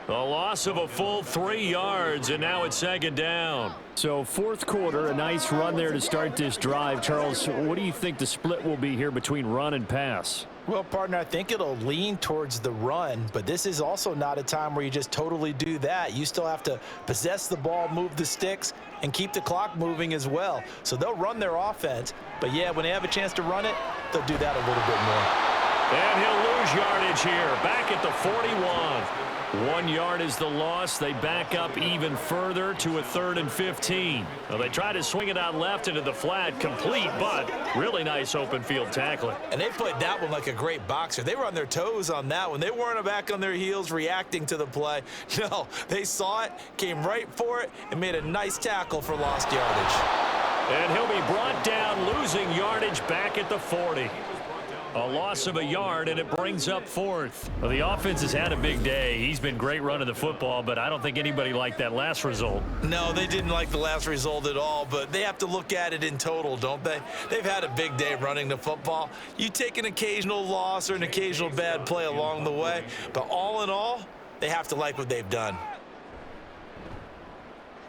A loss of a full 3 yards, and now it's 2nd down. So fourth quarter, a nice run there to start this drive. Charles, what do you think the split will be here between run and pass? Well, partner, I think it'll lean towards the run, but this is also not a time where you just totally do that. You still have to possess the ball, move the sticks, and keep the clock moving as well. So they'll run their offense, but yeah, when they have a chance to run it, they'll do that a little bit more. And he'll lose yardage here, back at the 41. 1 yard is the loss. They back up even further to a 3rd and 15. Well, they try to swing it out left into the flat, complete, but really nice open field tackling. And they played that one like a great boxer. They were on their toes on that one. They weren't back on their heels reacting to the play. No, they saw it, came right for it, and made a nice tackle for lost yardage. And he'll be brought down, losing yardage back at the 40. A loss of a yard, and it brings up 4th. Well, the offense has had a big day. He's been great running the football, but I don't think anybody liked that last result. No, they didn't like the last result at all, but they have to look at it in total, don't they? They've had a big day running the football. You take an occasional loss or an occasional bad play along the way, but all in all, they have to like what they've done.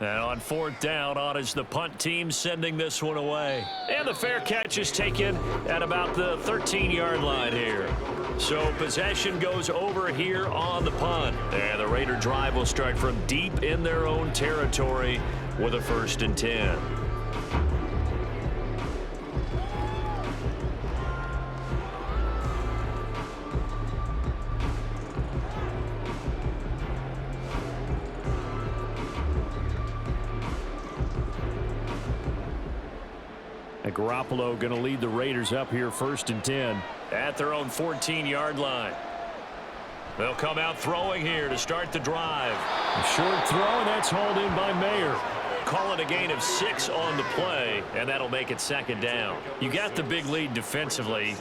And on 4th down, on is the punt team sending this one away. And the fair catch is taken at about the 13-yard line here. So possession goes over here on the punt. And the Raider drive will start from deep in their own territory with a 1st and 10. And Garoppolo going to lead the Raiders up here 1st and 10 at their own 14-yard line. They'll come out throwing here to start the drive. A short throw, and that's hauled in by Mayer. Call it a gain of 6 on the play, and that'll make it 2nd down. You got the big lead defensively,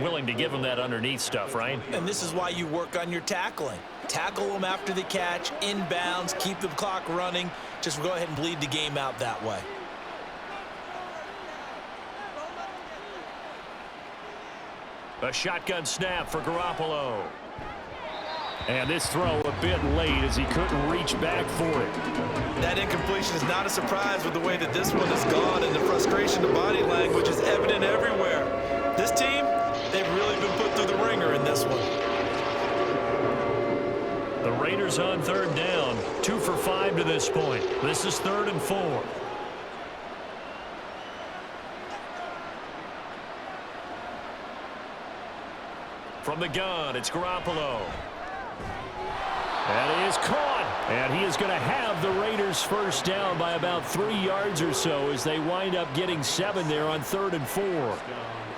willing to give them that underneath stuff, right? And this is why you work on your tackling. Tackle them after the catch, inbounds, keep the clock running. Just go ahead and bleed the game out that way. A shotgun snap for Garoppolo. And this throw a bit late as he couldn't reach back for it. That incompletion is not a surprise with the way that this one has gone, and the frustration to body language is evident everywhere. This team, they've really been put through the ringer in this one. The Raiders on 3rd down, 2 for 5 to this point. This is 3rd and 4. From the gun, it's Garoppolo. And he is caught. And he is going to have the Raiders 1st down by about 3 yards or so as they wind up getting 7 there on 3rd and 4.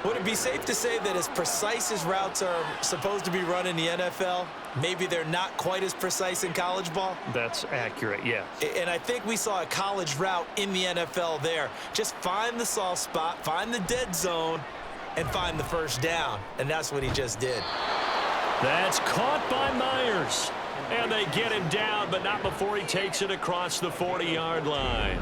Would it be safe to say that as precise as routes are supposed to be run in the NFL, maybe they're not quite as precise in college ball? That's accurate, yeah. And I think we saw a college route in the NFL there. Just find the soft spot, find the dead zone, and find the 1st down. And that's what he just did. That's caught by Myers. And they get him down, but not before he takes it across the 40-yard line.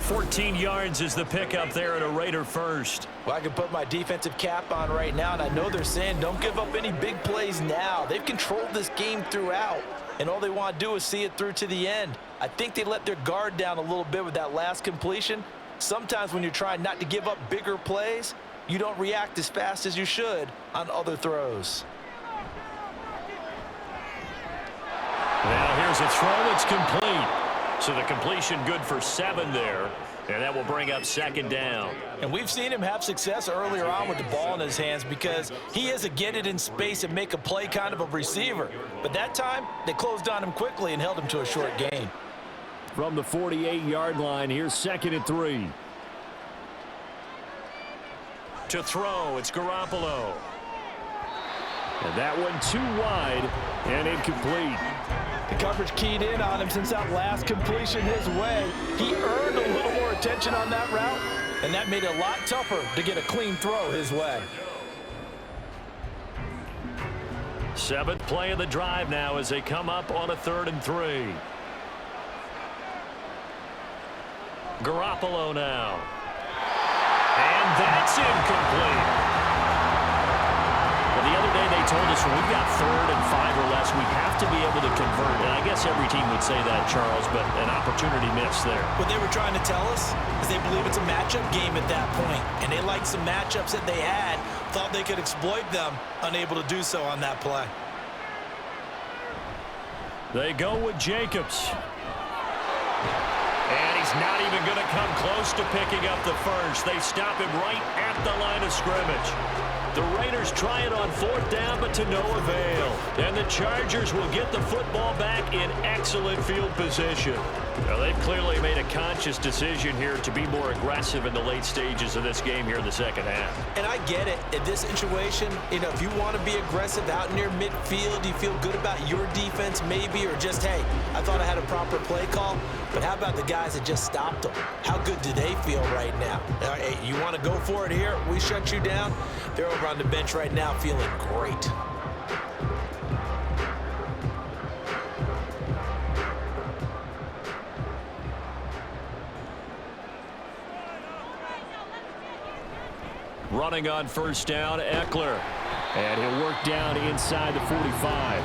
14 yards is the pickup there at a Raider 1st. Well, I can put my defensive cap on right now, and I know they're saying don't give up any big plays now. They've controlled this game throughout, and all they want to do is see it through to the end. I think they let their guard down a little bit with that last completion. Sometimes when you're trying not to give up bigger plays, you don't react as fast as you should on other throws. Now here's a throw that's complete. So the completion good for 7 there. And that will bring up second down. And we've seen him have success earlier on with the ball in his hands because he is a get it in space and make a play kind of a receiver. But that time, they closed on him quickly and held him to a short gain. From the 48-yard line, here's 2nd and 3. To throw, it's Garoppolo. And that one too wide and incomplete. The coverage keyed in on him since that last completion his way. He earned a little more attention on that route, and that made it a lot tougher to get a clean throw his way. 7th play of the drive now as they come up on a 3rd and 3. Garoppolo now. And that's incomplete. Well, the other day they told us when we've got 3rd and 5 or less, we have to be able to convert. And I guess every team would say that, Charles, but an opportunity missed there. What they were trying to tell us is they believe it's a matchup game at that point. And they liked some matchups that they had, thought they could exploit them, unable to do so on that play. They go with Jacobs. And he's not even going to come close to picking up the first. They stop him right at the line of scrimmage. The Raiders try it on 4th down, but to no avail. And the Chargers will get the football back in excellent field position. Now, they've clearly made a conscious decision here to be more aggressive in the late stages of this game here in the second half. And I get it. In this situation, if you want to be aggressive out near midfield, you feel good about your defense maybe, or just, hey, I thought I had a proper play call. But how about the guys that just stopped them? How good do they feel right now? Hey, you want to go for it here? We shut you down? They're over on the bench right now feeling great. Running on 1st down, Eckler. And he'll work down inside the 45.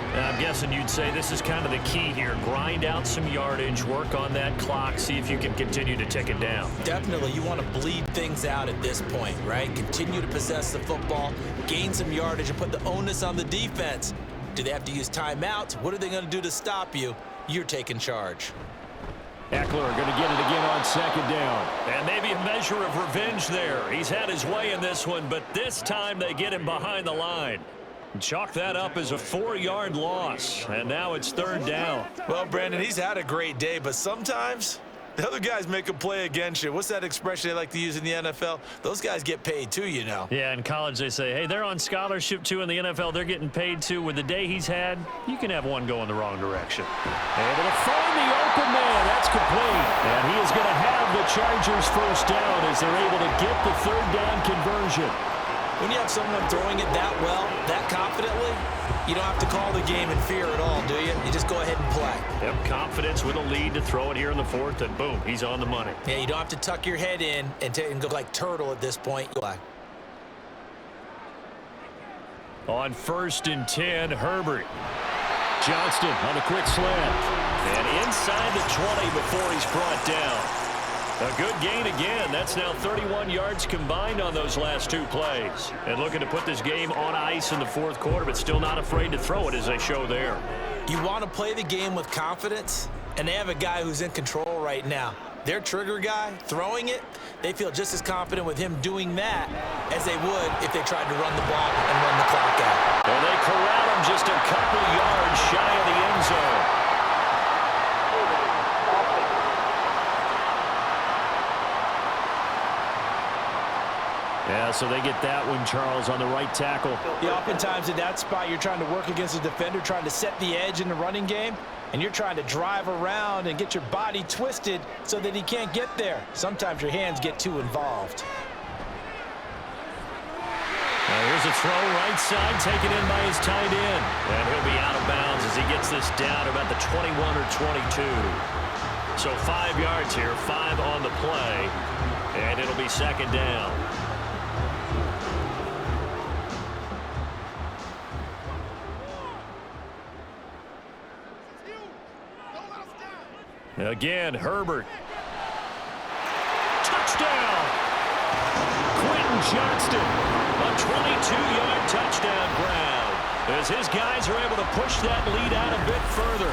And I'm guessing you'd say this is kind of the key here. Grind out some yardage, work on that clock, see if you can continue to tick it down. Definitely, you want to bleed things out at this point, right? Continue to possess the football, gain some yardage, and put the onus on the defense. Do they have to use timeouts? What are they going to do to stop you? You're taking charge. Eckler going to get it again on 2nd down. And maybe a measure of revenge there. He's had his way in this one, but this time they get him behind the line. Chalk that up as a 4-yard loss, and now it's 3rd down. Well, Brandon, he's had a great day, but sometimes the other guys make a play against you. What's that expression they like to use in the NFL? Those guys get paid too, you know. Yeah, in college they say, hey, they're on scholarship too. In the NFL, they're getting paid too. With the day he's had, you can have one go in the wrong direction. Able to find the open man. That's complete. And he is going to have the Chargers 1st down as they're able to get the 3rd down conversion. When you have someone throwing it that well, that confidently, you don't have to call the game in fear at all, do you? You just go ahead and play. Yep, confidence with a lead to throw it here in the 4th, and boom, he's on the money. Yeah, you don't have to tuck your head in and go like turtle at this point. On 1st and 10, Herbert. Johnston on the quick slant. And inside the 20 before he's brought down. A good gain again. That's now 31 yards combined on those last 2 plays. And looking to put this game on ice in the 4th quarter, but still not afraid to throw it as they show there. You want to play the game with confidence, and they have a guy who's in control right now. Their trigger guy throwing it, they feel just as confident with him doing that as they would if they tried to run the ball and run the clock out. And they corral him just a couple yards shy of the end zone. Yeah, so they get that one, Charles, on the right tackle. Yeah, oftentimes in that spot, you're trying to work against a defender, trying to set the edge in the running game, and you're trying to drive around and get your body twisted so that he can't get there. Sometimes your hands get too involved. Now here's a throw right side, taken in by his tight end. And he'll be out of bounds as he gets this down about the 21 or 22. So 5 yards here, 5 on the play, and it'll be 2nd down. Again, Herbert. Touchdown! Quentin Johnston, a 22-yard touchdown ground, as his guys are able to push that lead out a bit further.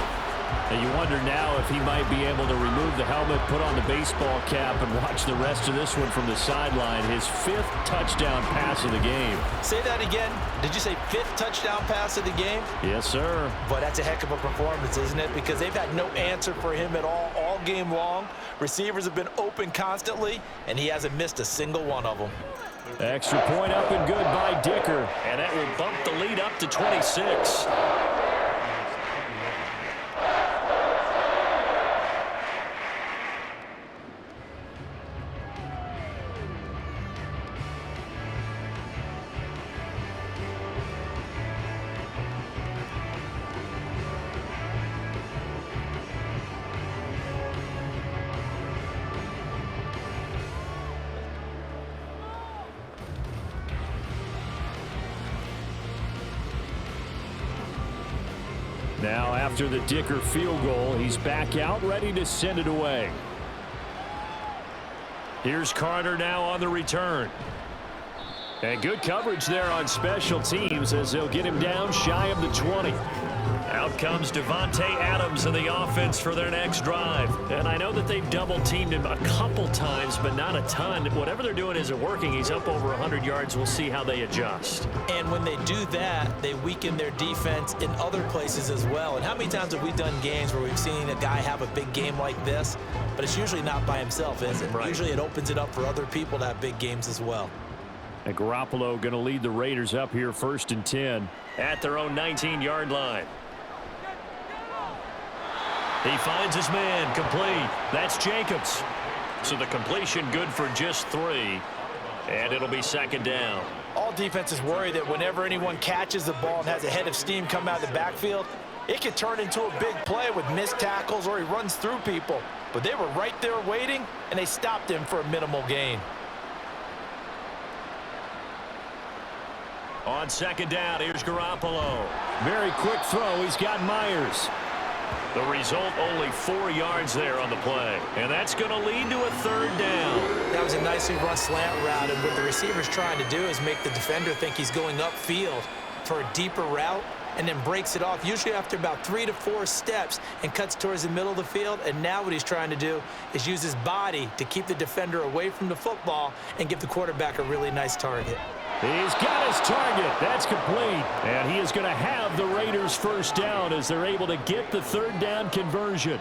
And you wonder now if he might be able to remove the helmet, put on the baseball cap, and watch the rest of this one from the sideline. His 5th touchdown pass of the game. Say that again. Did you say 5th touchdown pass of the game? Yes, sir. But that's a heck of a performance, isn't it? Because they've had no answer for him at all game long. Receivers have been open constantly, and he hasn't missed a single one of them. Extra point up and good by Dicker. And that will bump the lead up to 26. Now after the Dicker field goal, he's back out ready to send it away. Here's Carter now on the return. And good coverage there on special teams as they'll get him down shy of the 20. Out comes Devontae Adams in the offense for their next drive. And I know that they've double-teamed him a couple times, but not a ton. Whatever they're doing isn't working. He's up over 100 yards. We'll see how they adjust. And when they do that, they weaken their defense in other places as well. And how many times have we done games where we've seen a guy have a big game like this, but it's usually not by himself, is it? Right. Usually it opens it up for other people to have big games as well. And Garoppolo going to lead the Raiders up here 1st and 10. At their own 19-yard line. He finds his man, complete. That's Jacobs. So the completion good for just 3. And it'll be 2nd down. All defenses worry that whenever anyone catches the ball and has a head of steam come out of the backfield, it can turn into a big play with missed tackles or he runs through people. But they were right there waiting, and they stopped him for a minimal gain. On 2nd down, here's Garoppolo. Very quick throw. He's got Myers. The result, only 4 yards there on the play. And that's going to lead to a 3rd down. That was a nicely run slant route, and what the receiver's trying to do is make the defender think he's going upfield for a deeper route and then breaks it off, usually after about 3 to 4 steps, and cuts towards the middle of the field. And now what he's trying to do is use his body to keep the defender away from the football and give the quarterback a really nice target. He's got his target. That's complete. And he is going to have the Raiders 1st down as they're able to get the 3rd down conversion.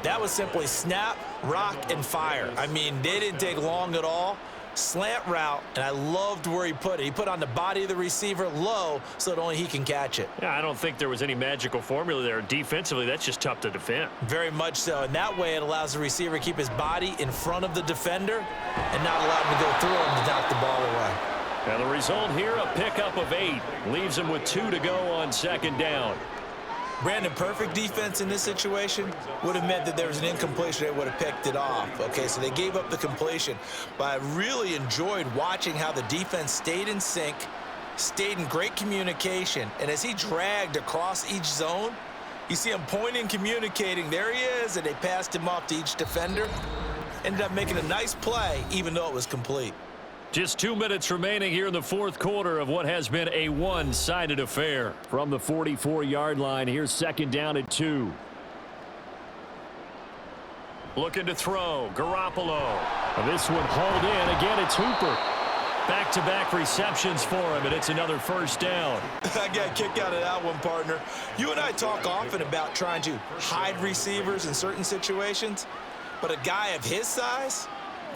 That was simply snap, rock, and fire. I mean, they didn't take long at all. Slant route, and I loved where he put it. He put on the body of the receiver low so that only he can catch it. Yeah, I don't think there was any magical formula there. Defensively, that's just tough to defend. Very much so, and that way it allows the receiver to keep his body in front of the defender and not allow him to go through him to knock the ball away. And the result here, a pickup of 8. Leaves him with 2 to go on 2nd down. Brandon, perfect defense in this situation would have meant that there was an incompletion. They would have picked it off. Okay, so they gave up the completion. But I really enjoyed watching how the defense stayed in sync, stayed in great communication. And as he dragged across each zone, you see him pointing, communicating. There he is, and they passed him off to each defender. Ended up making a nice play, even though it was complete. Just 2 minutes remaining here in the 4th quarter of what has been a one-sided affair. From the 44-yard line, here's 2nd down and 2. Looking to throw, Garoppolo. And this one hauled in. Again, it's Hooper. Back-to-back receptions for him, and it's another 1st down. I got a kick out of that one, partner. You and I talk often about trying to hide receivers in certain situations, but a guy of his size,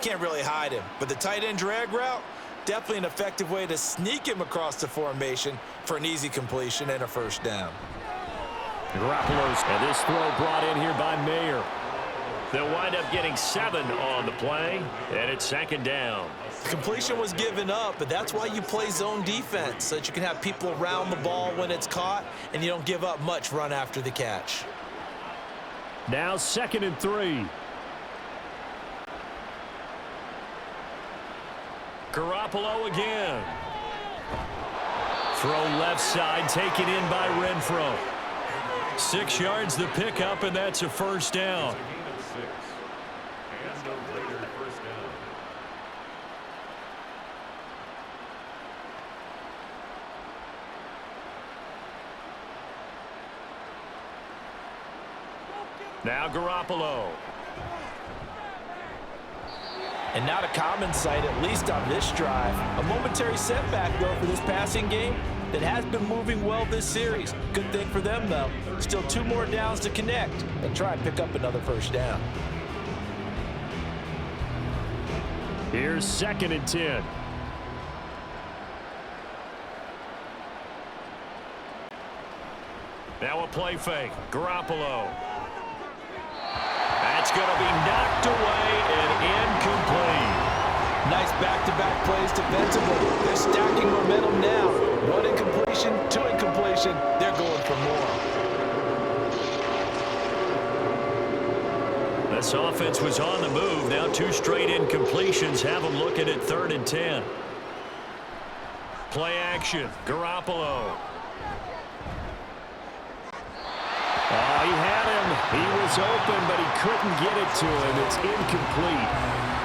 can't really hide him. But the tight end drag route, definitely an effective way to sneak him across the formation for an easy completion and a 1st down. Garoppolo's, and this throw brought in here by Mayer. They'll wind up getting 7 on the play, and it's 2nd down. The completion was given up, but that's why you play zone defense, so that you can have people around the ball when it's caught, and you don't give up much run after the catch. Now 2nd and 3. Garoppolo again. Throw left side, taken in by Renfro. 6 yards the pickup, and that's a 1st down. Now Garoppolo. And not a common sight, at least on this drive. A momentary setback, though, for this passing game that has been moving well this series. Good thing for them, though. Still 2 more downs to connect and try and pick up another first down. Here's 2nd and 10. Now a play fake. Garoppolo. That's going to be knocked away and incomplete. Nice back-to-back plays defensively. They're stacking momentum now. 1 incompletion, 2 incompletion. They're going for more. This offense was on the move. Now 2 straight incompletions have them looking at 3rd and 10. Play action. Garoppolo. Oh, he had him. He was open, but he couldn't get it to him. It's incomplete.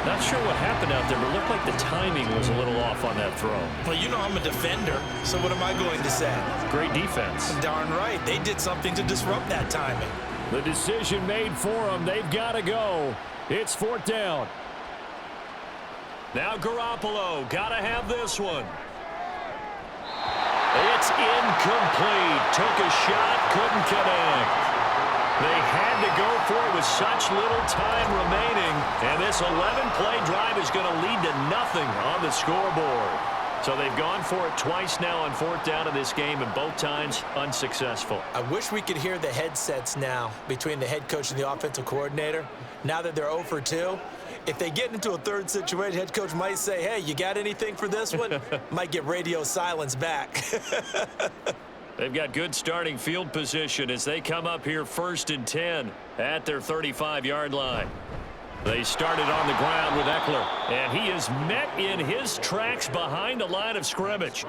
Not sure what happened out there, but it looked like the timing was a little off on that throw. Well, you know I'm a defender, so what am I going to say? Great defense. Darn right. They did something to disrupt that timing. The decision made for them. They've got to go. It's 4th down. Now Garoppolo. Got to have this one. It's incomplete. Took a shot, couldn't connect. They had to go for it with such little time remaining. And this 11-play drive is going to lead to nothing on the scoreboard. So they've gone for it twice now on 4th down in this game, and both times unsuccessful. I wish we could hear the headsets now between the head coach and the offensive coordinator. Now that they're 0 for 2, if they get into a 3rd situation, head coach might say, hey, you got anything for this one? Might get radio silence back. They've got good starting field position as they come up here 1st and 10 at their 35-yard line. They started on the ground with Eckler, and he is met in his tracks behind the line of scrimmage.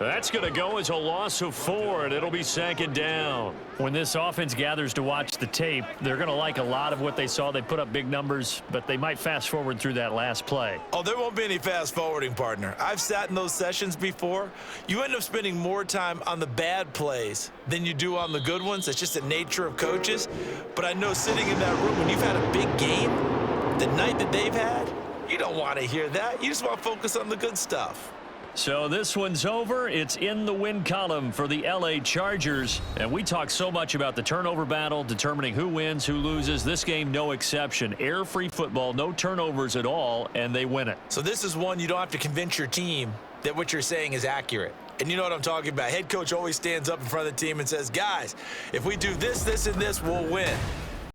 That's going to go as a loss of 4, and it'll be 2nd down. When this offense gathers to watch the tape, they're going to like a lot of what they saw. They put up big numbers, but they might fast forward through that last play. Oh, there won't be any fast forwarding, partner. I've sat in those sessions before. You end up spending more time on the bad plays than you do on the good ones. It's just the nature of coaches. But I know sitting in that room, when you've had a big game, the night that they've had, you don't want to hear that. You just want to focus on the good stuff. So this one's over. It's in the win column for the LA Chargers. And we talk so much about the turnover battle, determining who wins, who loses. This game, no exception. Air-free football, no turnovers at all, and they win it. So this is one you don't have to convince your team that what you're saying is accurate. And you know what I'm talking about. Head coach always stands up in front of the team and says, guys, if we do this, this, and this, we'll win.